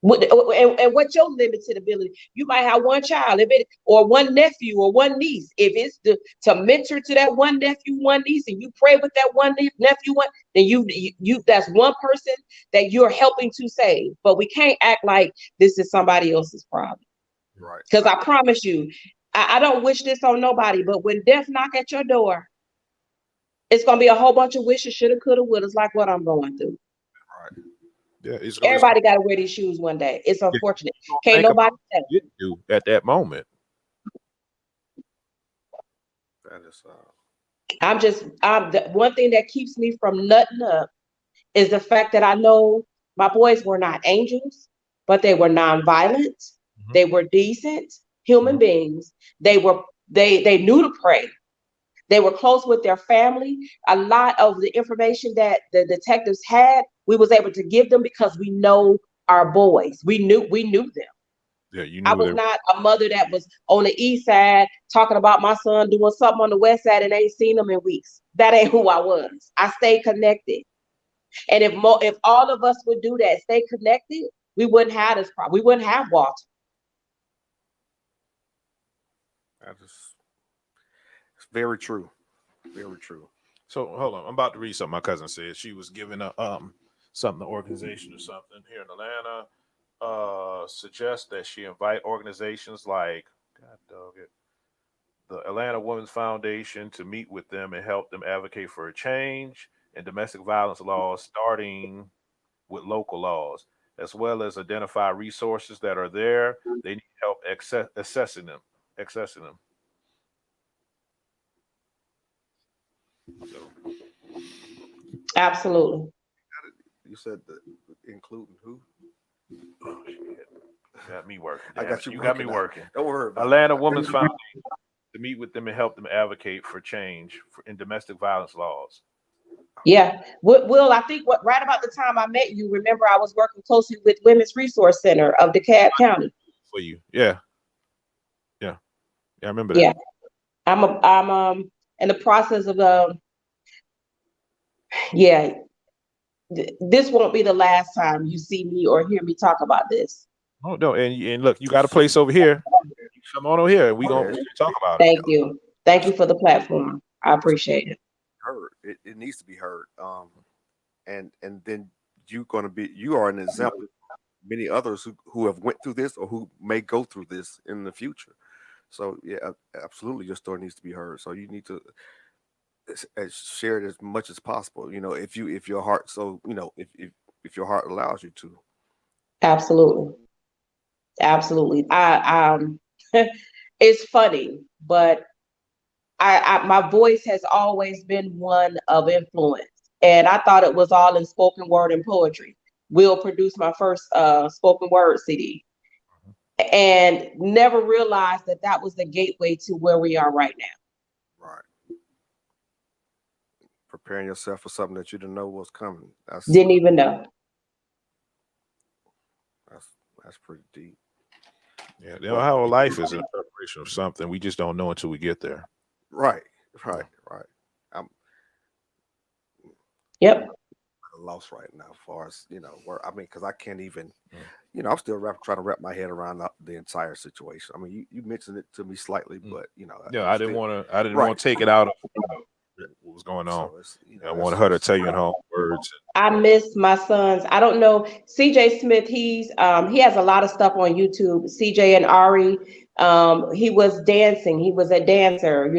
And what's your limited ability? You might have one child, or one nephew or one niece. If it's to mentor to that one nephew, one niece, and you pray with that one nephew, then you that's one person that you're helping to save. But we can't act like this is somebody else's problem. Right. Because I promise you, I don't wish this on nobody, but when death knock at your door, it's gonna be a whole bunch of wishes, shoulda, coulda, wouldas, like what I'm going through. Right. Yeah, Everybody got to wear these shoes one day. It's unfortunate. Yeah, Can't nobody say. You do at that moment. That is. The one thing that keeps me from nutting up is the fact that I know my boys were not angels, but they were nonviolent. Mm-hmm. They were decent human beings. They knew to pray. They were close with their family. A lot of the information that the detectives had, we was able to give them because we know our boys. We knew them. Yeah, you knew. I was not a mother that was on the east side talking about my son doing something on the west side and ain't seen him in weeks. That ain't who I was. I stayed connected. And if all of us would do that, stay connected, we wouldn't have this problem. We wouldn't have Walter. It's very true. Very true. So hold on, I'm about to read something my cousin said. She was giving a something, the organization or something here in Atlanta. Suggests that she invite organizations like, God dog it, the Atlanta Women's Foundation to meet with them and help them advocate for a change in domestic violence laws, starting with local laws, as well as identify resources that are there. They need help accessing them. So. Absolutely. You said that, including who? Oh, shit. Got me working. I got you. You got me working. Don't worry about Atlanta Women's Foundation to meet with them and help them advocate for change in domestic violence laws. Yeah. Will, I think right about the time I met you, remember I was working closely with Women's Resource Center of DeKalb County. For you. Yeah. I remember that. Yeah. I'm in the process of this won't be the last time you see me or hear me talk about this. Oh no, and look, you got a place over here. Come on over here, and we gonna talk about it. Thank you for the platform. I appreciate it. Heard. It needs to be heard. And then you are an example of many others who have went through this or who may go through this in the future. So yeah, absolutely, your story needs to be heard. So you need to share it as much as possible. You know, if your heart, so you know, if your heart allows you to. Absolutely. It's funny, but my voice has always been one of influence, and I thought it was all in spoken word and poetry. Will produced my first spoken word CD, and never realized that was the gateway to where we are right now. Right. Preparing yourself for something that you didn't know was coming. Didn't even know. That's pretty deep. Yeah, you know how our life is in preparation of something. We just don't know until we get there. Right. Yep. Lost right now, as far as because I can't even, I'm still trying to wrap my head around the entire situation. I mean, you mentioned it to me slightly, but I didn't want to take it out of what was going on. So I wanted her to tell you in her own words. I miss my sons. I don't know. CJ Smith, he has a lot of stuff on YouTube. CJ and Ari, he was dancing. He was a dancer,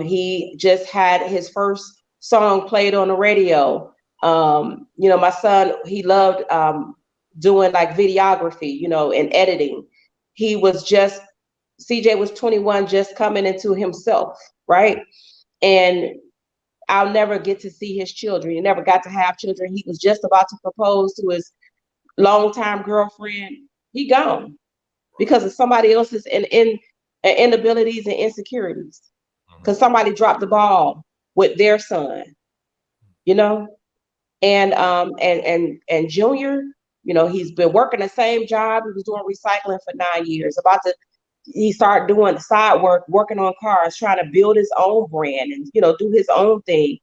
he just had his first song played on the radio. My son, he loved doing like videography, and editing. CJ was 21, just coming into himself, right? And I'll never get to see his children. He never got to have children. He was just about to propose to his longtime girlfriend. He gone because of somebody else's inabilities and insecurities. Because somebody dropped the ball with their son, and Junior, he's been working the same job. He was doing recycling for 9 years, about to he started doing side work, working on cars, trying to build his own brand and, you know, do his own thing.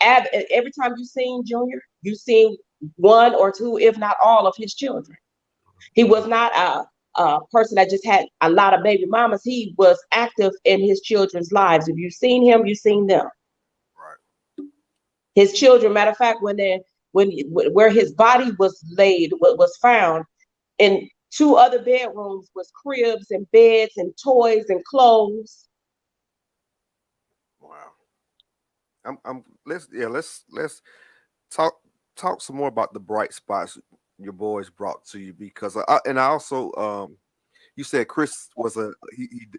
Every time you seen Junior, you seen one or two, if not all of his children. He was not a person that just had a lot of baby mamas. He was active in his children's lives. If you've seen him, you've seen them. Right. His children, matter of fact, where his body was laid, what was found in two other bedrooms was cribs and beds and toys and clothes. Wow. Let's talk some more about the bright spots your boys brought to you, because I also you said Chris was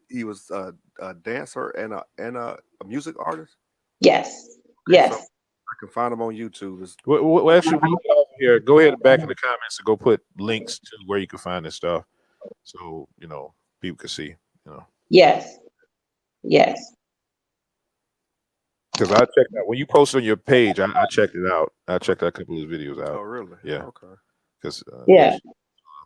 he was a dancer and a music artist. Yes. Okay, Yes. so I can find him on YouTube. Well, actually, we get off here. Go ahead and back in the comments and go put links to where you can find this stuff, so you know people can see. You know. Yes. Yes. Because I checked out when you posted on your page. I checked it out. I checked out a couple of videos out. Oh, really? Yeah. Okay. Because Yeah.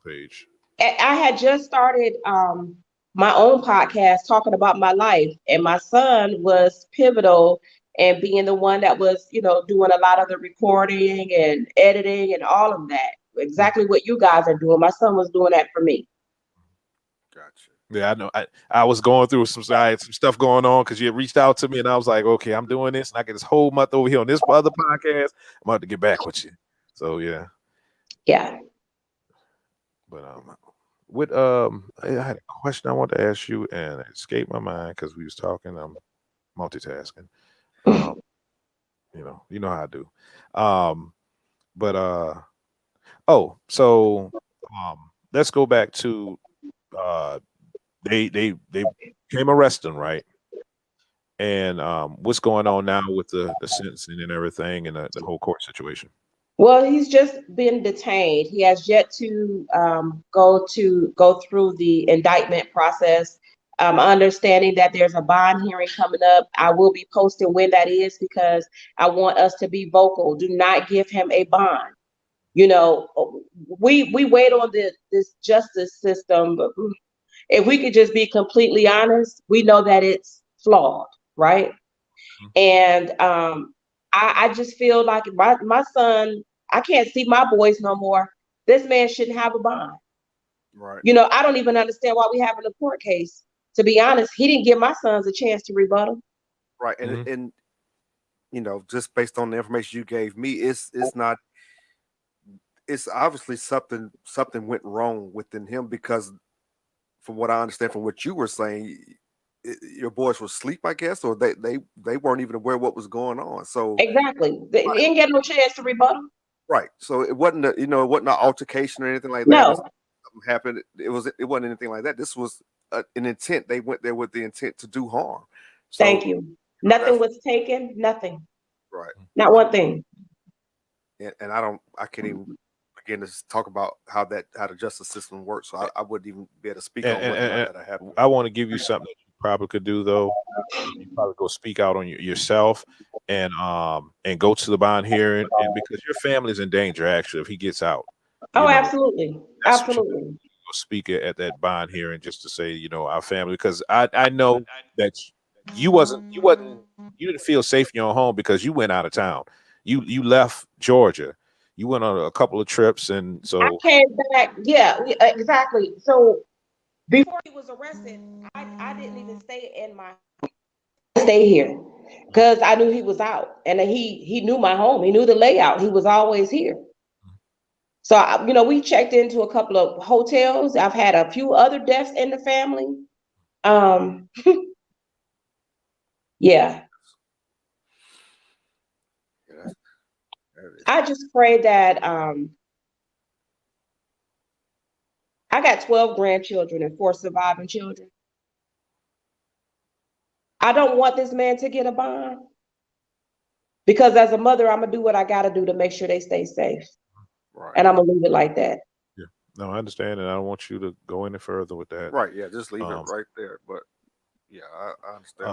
page. I had just started my own podcast talking about my life, and my son was pivotal and being the one that was, you know, doing a lot of the recording and editing and all of that. Exactly what you guys are doing. My son was doing that for me. Gotcha. Yeah, I know. I was going through some stuff going on because you had reached out to me, and I was like, okay, I'm doing this, and I get this whole month over here on this other podcast. I'm about to get back with you. So yeah. Yeah. But I had a question I wanted to ask you, and it escaped my mind because we was talking. I'm multitasking. You know how I do. So let's go back to they came arresting, right? And what's going on now with the sentencing and everything and the whole court situation? Well, he's just been detained. He has yet to go through the indictment process. Understanding that there's a bond hearing coming up. I will be posting when that is because I want us to be vocal. Do not give him a bond. You know, we wait on this justice system. But if we could just be completely honest, we know that it's flawed, right? And I just feel like my son, I can't see my boys no more. This man shouldn't have a bond. Right. You know, I don't even understand why we having a court case. To be honest, he didn't give my sons a chance to rebuttal. Right. And you know, just based on the information you gave me, it's not. It's obviously something went wrong within him, because from what I understand from what you were saying, your boys were asleep, I guess, or they weren't even aware what was going on. So Exactly, they didn't get no chance to rebuttal. right. So it wasn't it wasn't an altercation or anything like that. No. Or something happened. It wasn't anything like that. This was an intent. They went there with the intent to do harm. So, Thank you. Nothing was taken. Nothing. Right. Not one thing. And I can't even begin to talk about how the justice system works. So I wouldn't even be able to speak on whether that happened. I want to give you something that you probably could do though. You probably go speak out on yourself and go to the bond hearing, and because your family's in danger actually if he gets out. Oh, absolutely. Absolutely. Go speak at that bond hearing just to say, you know, our family, because I know that you didn't feel safe in your home because you went out of town. You left Georgia. You went on a couple of trips, and so I came back. Yeah, exactly. So before he was arrested, I didn't even stay here because I knew he was out, and he knew my home. He knew the layout. He was always here. So you know, we checked into a couple of hotels. I've had a few other deaths in the family. Yeah. I just pray that I got 12 grandchildren and 4 surviving children. I don't want this man to get a bond because as a mother, I'm gonna do what I gotta do to make sure they stay safe. Right. And I'm gonna leave it like that. yeah. No, I understand, and I don't want you to go any further with that. Right. Yeah. Just leave it right there. But yeah, I understand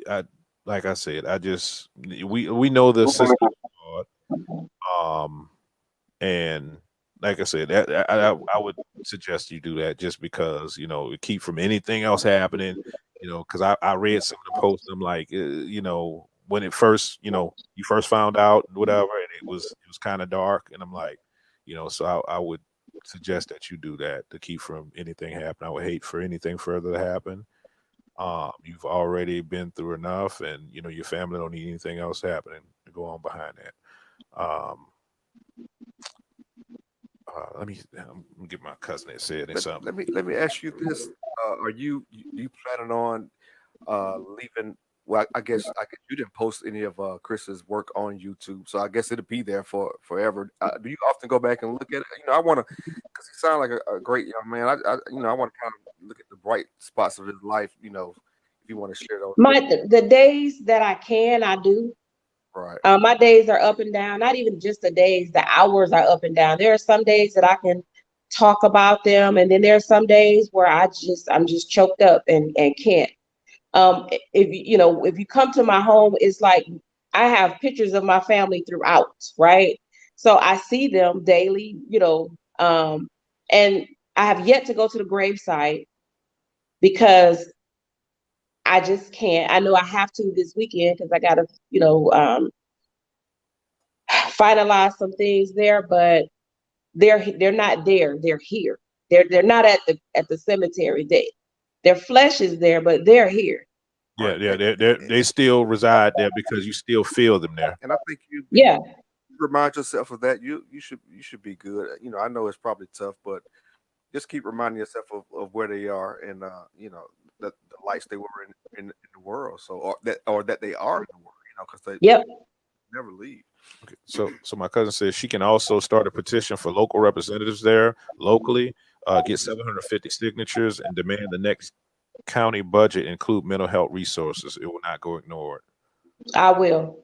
100%. Like I said, we know the system is flawed. And like I said, I would wouldn't suggest you do that just because, you know, it keep from anything else happening, you know, because I read some of the posts. I'm like, you know, when it first, you know, you first found out, whatever, and it was kind of dark. And I'm like, you know, so I would suggest that you do that to keep from anything happening. I would hate for anything further to happen. You've already been through enough, and you know your family don't need anything else happening to go on behind that. Let me get my cousin that said something. Let me ask you this: Are you planning on leaving? Well, I guess you didn't post any of Chris's work on YouTube, so I guess it'll be there for forever. Do you often go back and look at it? You know, I want to, because he sounds like a great young man. I you know, I want to kind of look at the bright spots of his life. You know, if you want to share those. The days that I can, I do. Right. My days are up and down. Not even just the days, the hours are up and down. There are some days that I can talk about them, and then there are some days where I'm just choked up and can't. If you come to my home, it's like I have pictures of my family throughout, right? So I see them daily, you know, and I have yet to go to the gravesite because I just can't. I know I have to this weekend because I got to, you know, finalize some things there, but they're not there. They're here. They're not at the cemetery. Their flesh is there, but they're here. Yeah, they still reside there because you still feel them there. And I think you remind yourself of that. You should be good. You know, I know it's probably tough, but just keep reminding yourself of where they are and you know, the lights they were in the world. So or that they are in the world, you know, because they never leave. Okay, so my cousin says she can also start a petition for local representatives there locally, get 750 signatures, and demand the next county budget include mental health resources. It will not go ignored. I will.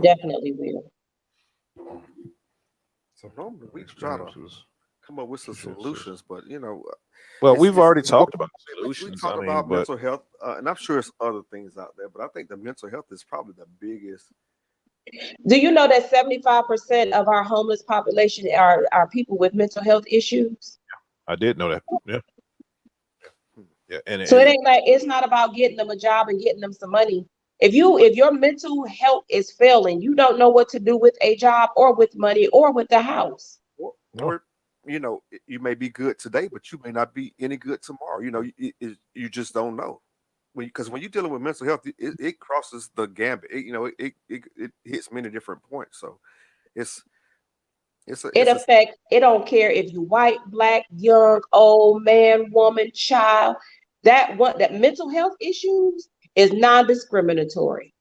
Definitely will. So normally we try to come up with some solutions, but you know, well, we've already talked about solutions. We talked about mental health, and I'm sure it's other things out there, but I think the mental health is probably the biggest. Do you know that 75% of our homeless population are people with mental health issues? I did know that. Yeah. And so it's not about getting them a job and getting them some money. If your mental health is failing, you don't know what to do with a job or with money or with the house. Or you know, you may be good today, but you may not be any good tomorrow. You know, you just don't know. Because when you're dealing with mental health, it crosses the gambit. It hits many different points. So it affects. It don't care if you white, black, young, old, man, woman, child. That mental health issues is non-discriminatory.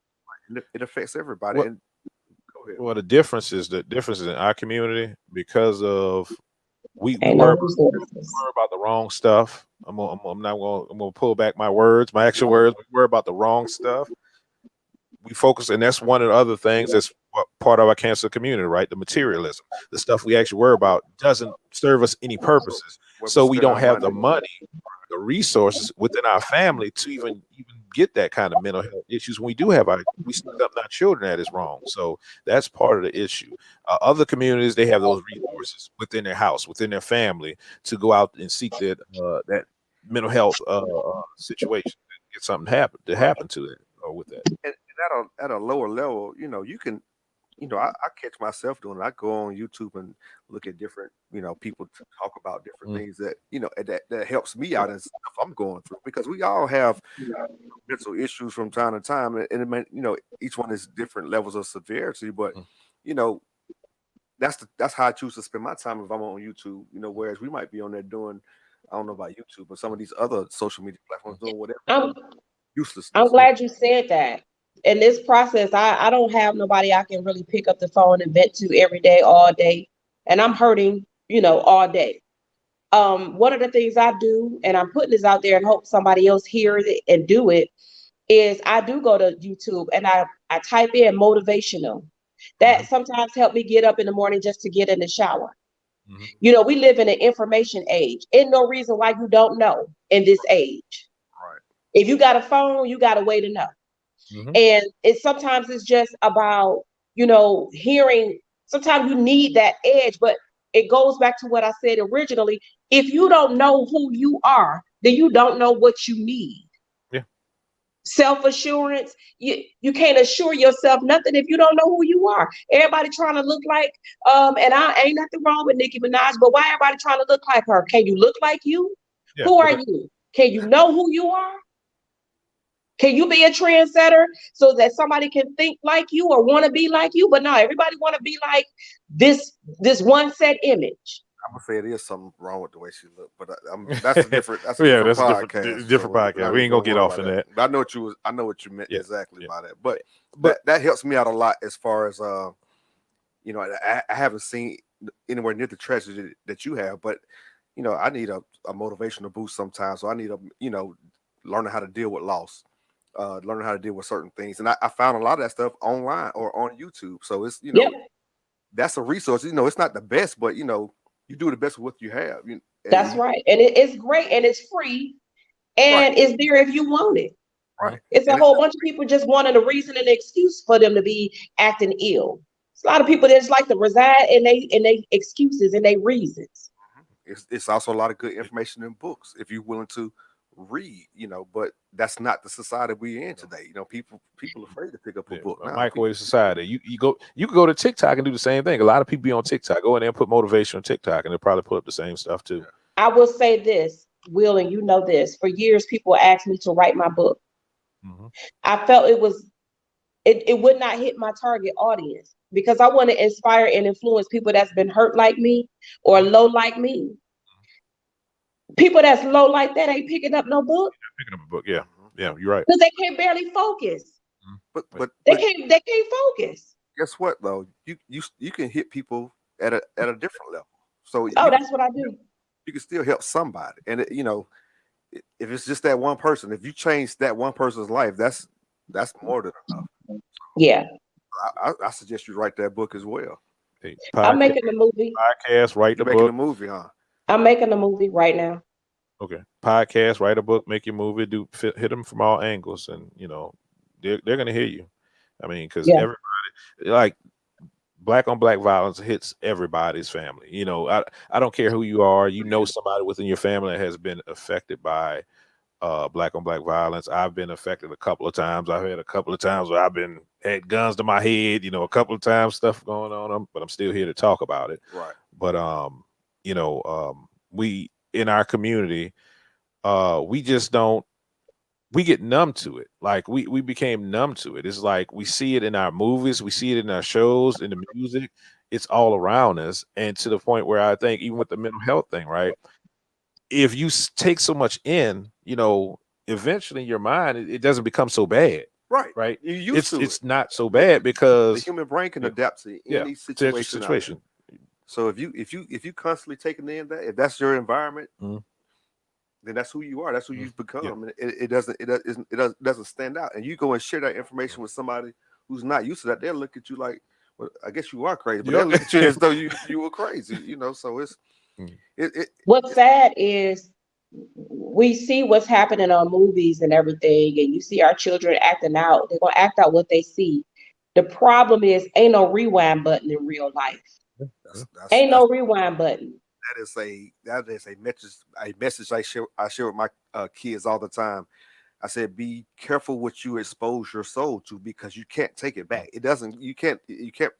It affects everybody. And go ahead. Well, the difference is in our community because of we worry about the wrong stuff. I'm gonna pull back my actual words. We worry about the wrong stuff. We focus, and that's one of the other things that's part of our cancer community, right? The materialism, the stuff we actually worry about doesn't serve us any purposes. So we don't have the money, the resources within our family to even get that kind of mental health issues. When we do have we stick up our children that is wrong. So that's part of the issue. Other communities, they have those resources within their house, within their family, to go out and seek that mental health situation, get something happen to it or with that. And at a lower level, you know, you can, you know, I catch myself doing it. I go on YouTube and look at different, you know, people to talk about different things that, you know, that helps me out and stuff I'm going through, because we all have mental issues from time to time, and it may, you know, each one is different levels of severity, but you know, that's how I choose to spend my time if I'm on YouTube, you know, whereas we might be on there doing, I don't know about YouTube, but some of these other social media platforms doing whatever. Useless. I'm glad you said that. In this process, I don't have nobody I can really pick up the phone and vent to every day, all day. And I'm hurting, you know, all day. One of the things I do, and I'm putting this out there and hope somebody else hears it and do it, is I do go to YouTube and I type in motivational. That sometimes help me get up in the morning just to get in the shower. You know, we live in an information age. Ain't no reason why you don't know in this age. Right. If you got a phone, you got a way to know. And sometimes it's just about hearing. Sometimes you need that edge, but it goes back to what I said originally. If you don't know who you are, then you don't know what you need. Yeah. Self-assurance, you can't assure yourself nothing if you don't know who you are. Everybody trying to look like, and I ain't nothing wrong with Nicki Minaj, but why everybody trying to look like her? Can you look like you? Yeah, Who are you? Can you know who you are? Can you be a trendsetter so that somebody can think like you or want to be like you? But no, everybody want to be like this one set image. I'm gonna say it is something wrong with the way she looked, but that's a different. That's a Yeah, different that's a podcast. different so podcast. We ain't gonna get off in that. But I know what you meant exactly by that. But But that helps me out a lot as far as I haven't seen anywhere near the treasure that you have, but I need a motivational boost sometimes. So I need learning how to deal with loss, learning how to deal with certain things, and I found a lot of that stuff online or on YouTube. So it's that's a resource. It's not the best, but you do the best with what you have. That's right. And it's great and it's free and it's there if you want it. Right. It's a whole bunch of people just wanting a reason and an excuse for them to be acting ill. It's a lot of people that just like to reside in they excuses and they reasons. It's also a lot of good information in books if you're willing to read, but that's not the society we're in today. People afraid to pick up a book now. Microwave society. You can go to TikTok and do the same thing. A lot of people be on TikTok. Go in there and put motivation on TikTok, and they'll probably put up the same stuff too. I will say this, Will, and you know this. For years, people asked me to write my book. Mm-hmm. I felt it would not hit my target audience because I want to inspire and influence people that's been hurt like me or low like me. People that's low like that ain't picking up no book. Picking up a book, yeah, you're right. Because they can't barely focus. But they can't focus. Guess what though? You can hit people at a different level. So that's what I do. You can still help somebody, and if it's just that one person, if you change that one person's life, that's more than enough. Yeah. I suggest you write that book as well. Hey, I'm making the movie. Podcast, write the book. Making a movie, huh? I'm making a movie right now. Okay. Podcast, write a book, make your movie, hit them from all angles, and they're gonna hear you. I mean, because everybody, like, black on black violence hits everybody's family. I don't care who you are. Somebody within your family that has been affected by black on black violence. I've been affected a couple of times. I've had a couple of times where I've had guns to my head. A couple of times stuff going on, but I'm still here to talk about it. Right. But we in our community, we just don't. We get numb to it. Like we became numb to it. It's like we see it in our movies, we see it in our shows, in the music. It's all around us, and to the point where I think even with the mental health thing, right? If you take so much in, eventually in your mind it doesn't become so bad. Right. It's not so bad because the human brain can adapt to any situation. So if you constantly taking in that, if that's your environment, then that's who you are. That's who you've become. And it doesn't stand out. And you go and share that information with somebody who's not used to that. They'll look at you like, well, I guess you are crazy, but they'll look at you as though you were crazy. So it's what's sad is we see what's happening on movies and everything, and you see our children acting out. They're gonna act out what they see. The problem is ain't no rewind button in real life. Ain't no rewind button. That is a message I share with my kids all the time. I said, be careful what you expose your soul to, because you can't take it back. You can't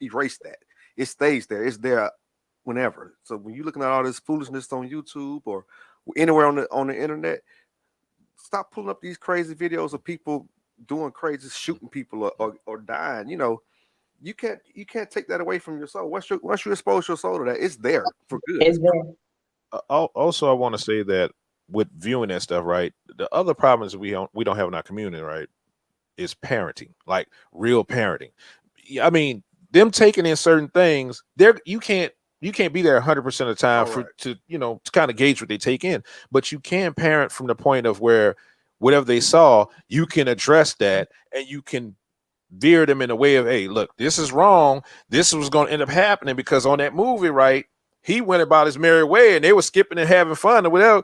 erase that. It stays there. It's there whenever. So when you're looking at all this foolishness on YouTube or anywhere on the internet, stop pulling up these crazy videos of people doing crazy, shooting people or dying. You can't take that away from your soul. Once you expose your soul to that, it's there for good. It's there. Also, I want to say that with viewing that stuff, right? The other problems we don't have in our community, right, is parenting, like real parenting. I mean, them taking in certain things, you can't be there 100% of the time to kind of gauge what they take in, but you can parent from the point of where whatever they saw, you can address that and you can veer them in a way of, hey, look, this is wrong. This was going to end up happening because on that movie, right, he went about his merry way and they were skipping and having fun or whatever,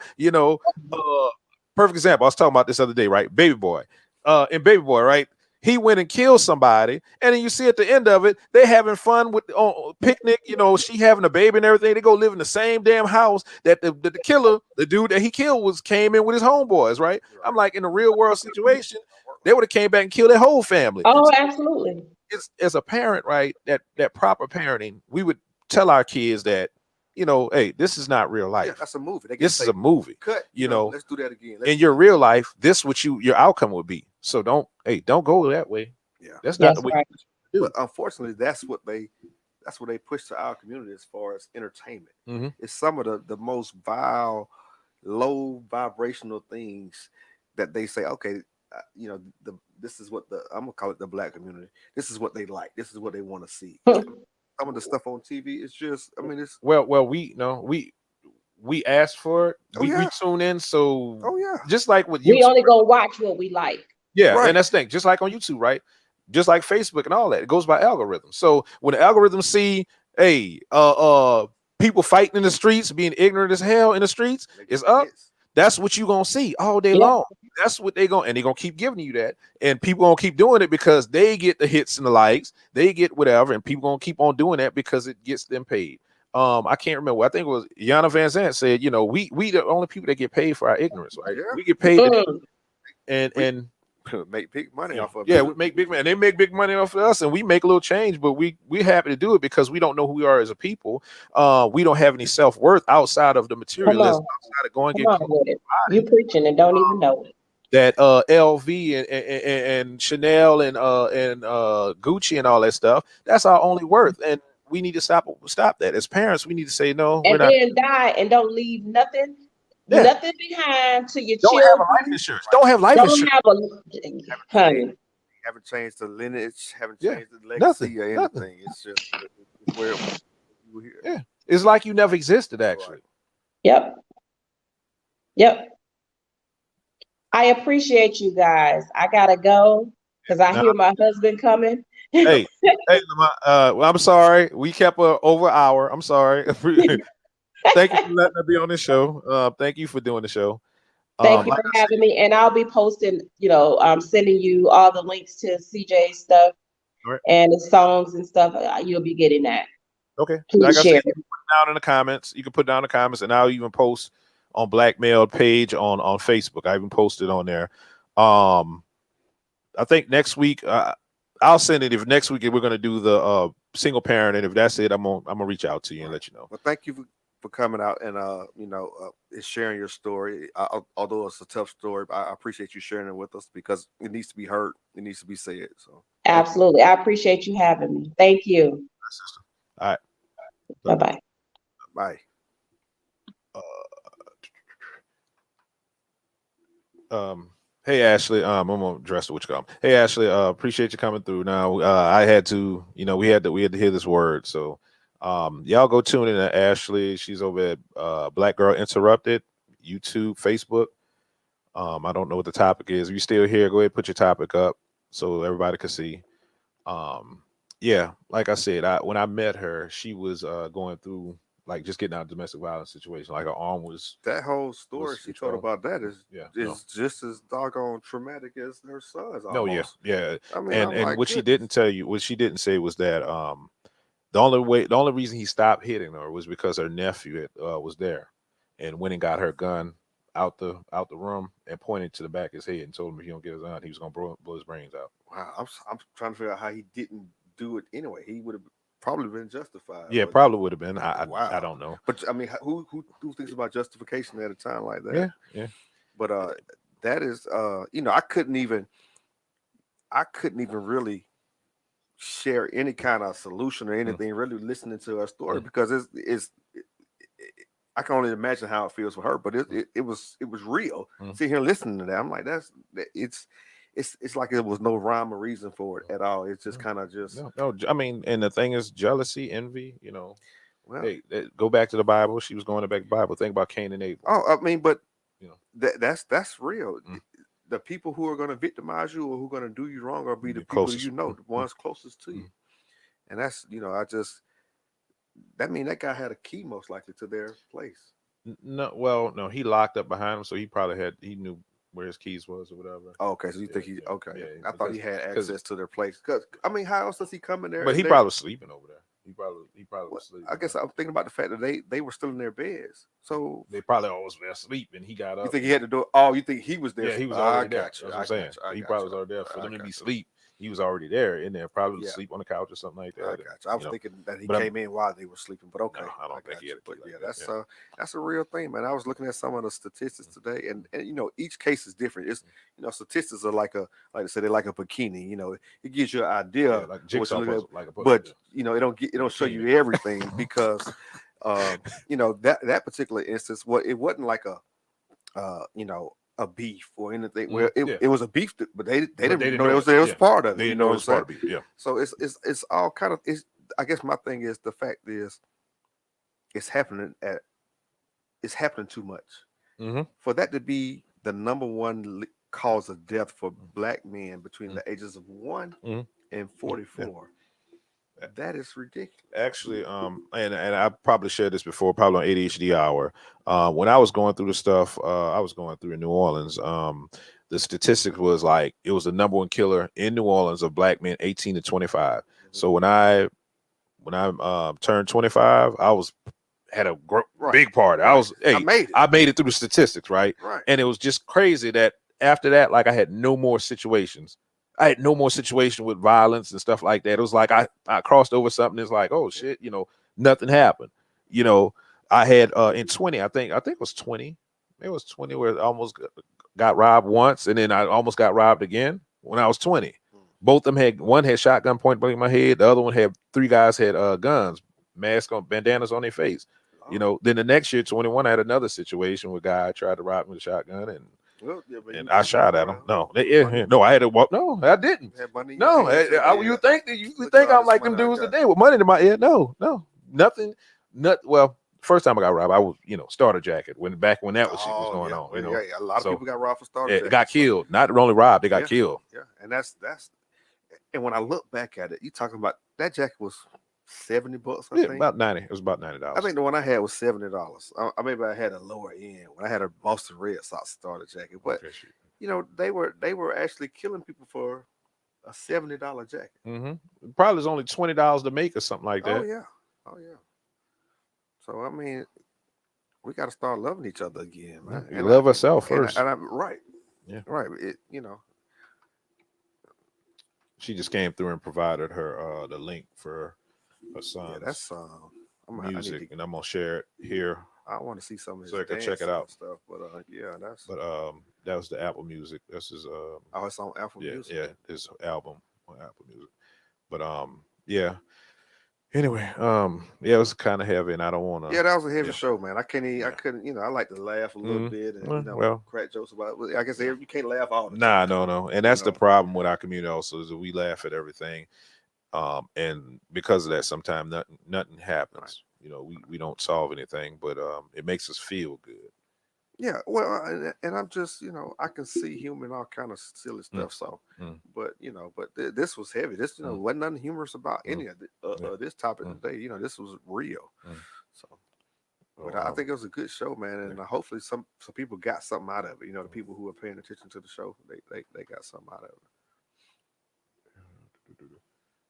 perfect example. I was talking about this other day, right? Baby Boy. In Baby Boy, right? he went and killed somebody, and then you see at the end of it, they having fun with on picnic. You know, she having a baby and everything. They go live in the same damn house that the killer, the dude that he killed, came in with his homeboys. Right? I'm like, in a real world situation, they would have came back and killed their whole family. Oh, absolutely. It's, as a parent, right? That proper parenting, we would tell our kids that, you know, hey, this is not real Yeah, life. that's a movie. This is a movie. Cut. You know, let's do that again. in your real life, this what your outcome would be. So don't go that way. Yeah, That's not Yes, the way. right. but unfortunately, that's what they push to our community as far as entertainment. Mhm. It's some of the most vile, low vibrational things that they say. Okay, you know, this is what I'm gonna call it the black community. This is what they like. This is what they want to see. Some of the stuff on TV is just. I mean, it's. Well, we asked for it. Oh, We yeah. tune in. So Oh yeah. just like with We YouTube, only gonna watch what we like. yeah, Right. and that's the thing. Just like on YouTube, right? Just like Facebook and all that, it goes by algorithms. So when the algorithms see, hey, people fighting in the streets, being ignorant as hell in the streets, is up. That's what you gonna see all day Yeah. long. That's what they're gonna keep giving you that, and people gonna keep doing it because they get the hits and the likes, they get whatever, and people gonna keep on doing that because it gets them paid. I can't remember. I think it was Yana Van Zant said, you know, we the only people that get paid for our ignorance, right? Yeah. We get paid Mm. and Make big money off of yeah, it. we make big money. They make big money off of us, and we make a little change. But we happy to do it because we don't know who we are as a people. We don't have any self-worth outside of the materialism, outside of going Come get on with it. You preaching and don't even know it. that LV and Chanel and Gucci and all that stuff. That's our only worth, and we need to stop that. As parents, we need to say no. We're And not. then die and don't leave nothing behind to your Don't have a children. life insurance. Don't have life Don't insurance. have a honey. Haven't changed the lineage. Haven't Yeah. changed the legacy Nothing. or Nothing. anything. It's just it's where you here. Yeah. It's like you never existed, actually. Yep. I appreciate you guys. I gotta go because I hear my husband coming. Hey, Lamont, well, I'm sorry. We kept over an hour. I'm sorry. Thank you for letting me be on this show. Thank you for doing the show. Thank you for having me. And I'll be posting, sending you all the links to CJ's stuff Right. and his songs and stuff. You'll be getting that. Okay. Please Like I share said, you can put down in the comments. You can put down in the comments, and I'll even post on Blackmail page on Facebook. I even posted on there. I think next week I'll send it. If next week we're gonna do the single parent, and if that's it, I'm gonna reach out to you and let you know. Well, thank you for coming out and sharing your story. Although it's a tough story, I appreciate you sharing it with us because it needs to be heard. It needs to be said. So Absolutely. I appreciate you having me. Thank you. All right. Bye-bye. Bye. Hey Ashley, I'm gonna address the what you call. Hey Ashley, appreciate you coming through. Now I had to, we had to hear this word. So y'all go tune in to Ashley. She's over at Black Girl Interrupted, YouTube, Facebook. I don't know what the topic is. If you're still here, go ahead and put your topic up so everybody can see. Yeah, like I said, when I met her, she was going through like just getting out of domestic violence situation. Like her arm was That whole story she told about that is just as doggone traumatic as her son's. No, yeah. I mean, and what she didn't tell you, what she didn't say was that the only reason he stopped hitting her was because her nephew was there and went and got her gun out the room and pointed to the back of his head and told him if he don't get his gun, he was gonna blow his brains out. Wow, I'm trying to figure out how he didn't do it anyway. He would have probably been justified. Yeah, probably would have been. I don't know. But I mean, who thinks about justification at a time like that? Yeah. But that is I couldn't even really share any kind of solution or anything really listening to her story because I can only imagine how it feels for her, but it was real. Sitting here listening to that, I'm like, it's like there was no rhyme or reason for it at all. It's just kind of just no. I mean, and the thing is, jealousy, envy. Well, hey, go back to the Bible. She was going back to the Bible. Think about Cain and Abel. Oh, I mean, but that's real. The people who are going to victimize you or who are going to do you wrong are be the people the ones closest to you. And that's that mean that guy had a key most likely to their place. No, he locked up behind him, so he probably he knew where his keys was or whatever. Oh, okay, so you Yeah, think he yeah, okay? yeah, I thought he had 'cause- access to their place. Because I mean, how else does he come in there? But he and probably was sleeping over there. He probably Well, was sleeping. I guess I'm thinking about the fact that they were still in their beds. So they probably always were asleep, and he got up. you think he had to do it? Oh, you think he was there? Yeah, he was I already there. got you. That's what I I'm saying. got you. I He got probably you. was already there for I them to got be you. asleep. He was already there in there, probably Yeah. sleep on the couch or something like that. I got you. I was you know. thinking that he But I'm- came in while they were sleeping, but okay. No, I don't think got he had you. a key But like yeah, that. that's a real thing, man. I was looking at some of the statistics today, and you know, each case is different. It's statistics are like I said, they're like a bikini. You know, it gives you an idea Yeah, of like what jigsaw you're looking at, puzzle, like a puzzle. but yeah. you know, it don't show you Bikini. everything because you know, that particular instance, it wasn't like a beef or anything. Well, it was a beef, but they didn't know it was part of it. They You didn't know know what it I'm was saying? part of it. Yeah. So it's all kind of I guess my thing is the fact is it's happening too much Mm-hmm. for that to be the number one cause of death for black men between the ages of 1 and 44. That is ridiculous. Actually, and I probably shared this before, probably on ADHD Hour. When I was going through the stuff, I was going through in New Orleans. The statistics was like it was the number one killer in New Orleans of black men 18 to 25. So when I turned 25, I had a big party. I made it through the statistics, right? Right. And it was just crazy that after that, like I had no more situations. I had no more situation with violence and stuff like that. It was like I crossed over something. It's like, oh shit, nothing happened. I had in 20, I think it was 20. It was 20 where I almost got robbed once, and then I almost got robbed again when I was 20. Both of them one had shotgun point blank in my head. The other one had 3 guys had guns, masks on, bandanas on their face. Then the next year, 21, I had another situation where a guy tried to rob me with a shotgun and I shot at him. No, no, I had to walk. No, I didn't. No, you think I'm like them dudes today with money in my ear? No, nothing. Well, first time I got robbed, I was starter jacket back when that was shit was going on. A lot of people got robbed for starter jackets. Got killed. Not only robbed, they got killed. Yeah, and that's and when I look back at it, you talking about that jacket was $70, I think. About 90. It was about $90. I think the one I had was $70. Maybe I had a lower end when I had a Boston Red Sox starter jacket, but they were actually killing people for a $70 jacket. Mm-hmm. Probably was only $20 to make or something like that. Oh yeah. So I mean, we got to start loving each other again, man. You love ourselves first. And I'm right. Yeah. Right. She just came through and provided her the link for her son's that's music, and I'm gonna share it here. I want to see some of his so I can check it out. Stuff, but that was the Apple Music. This is it's on Apple Music. Yeah, his album on Apple Music. But yeah. Anyway, it was kind of heavy, and I don't want to. Yeah, that was a heavy show, man. I couldn't. I like to laugh a little bit and crack jokes about it. I guess you can't laugh all the time. No, and that's the problem with our community also is that we laugh at everything, and because of that, sometimes nothing happens. Right. We don't solve anything, but it makes us feel good. Yeah, well, and I'm just, I can see humor and all kind of silly stuff. So, but this was heavy. This, wasn't nothing humorous about any of this topic today. This was real. So, but I think it was a good show, man, and hopefully some people got something out of it. The people who are paying attention to the show, they got something out of it.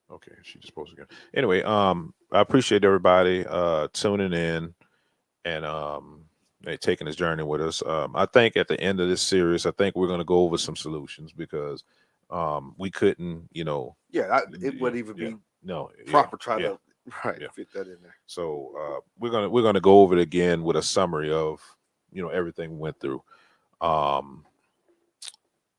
Okay, she just posted again. Anyway, I appreciate everybody tuning in and taking this journey with us. I think at the end of this series, I think we're going to go over some solutions because we couldn't, it wouldn't even be proper try to fit that in there. So we're gonna go over it again with a summary of everything we went through.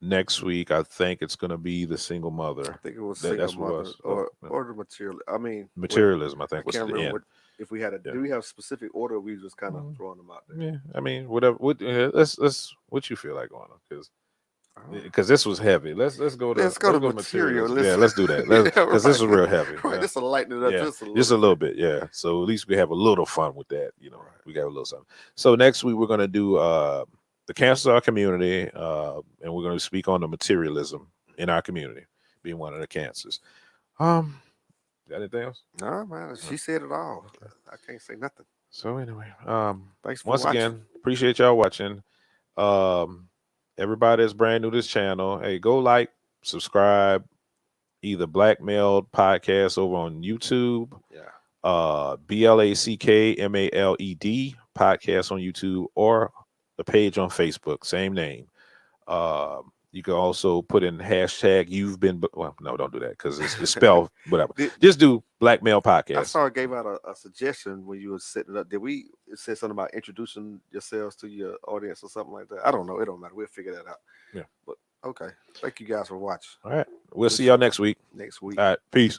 Next week, I think it's going to be the single mother. I think it was single mother or the material. I mean, materialism. I think was the end. If we had do we have a specific order? Or we just kind of throwing them out there. Yeah, I mean, whatever. Let's what you feel like going on because this was heavy. Let's go to material. Yeah, let's do that. Because this was real heavy. Right, just to lighten it up just a little bit. Yeah, so at least we have a little fun with that. We got a little something. So next week we're gonna do the cancer of our community, and we're going to speak on the materialism in our community being one of the cancers. Got anything else? No, man. She said it all. I can't say nothing. So anyway, thanks for once watching. again, appreciate y'all watching. everybody that's brand new to this channel, hey, go like, subscribe, either Blackmailed Podcast over on YouTube, Yeah. BLACKMALED Podcast on YouTube, or the page on Facebook, same name. You can also put in hashtag you've been, well, no, don't do that because it's spelled whatever. Just do Blackmail I Podcast. saw it gave out a suggestion when you were setting it up. It said something about introducing yourselves to your audience or something like that? I don't know. It don't matter. We'll figure that out. Yeah. But okay. Thank you guys for watching. All right. We'll see y'all next week. Next week. All right. Peace.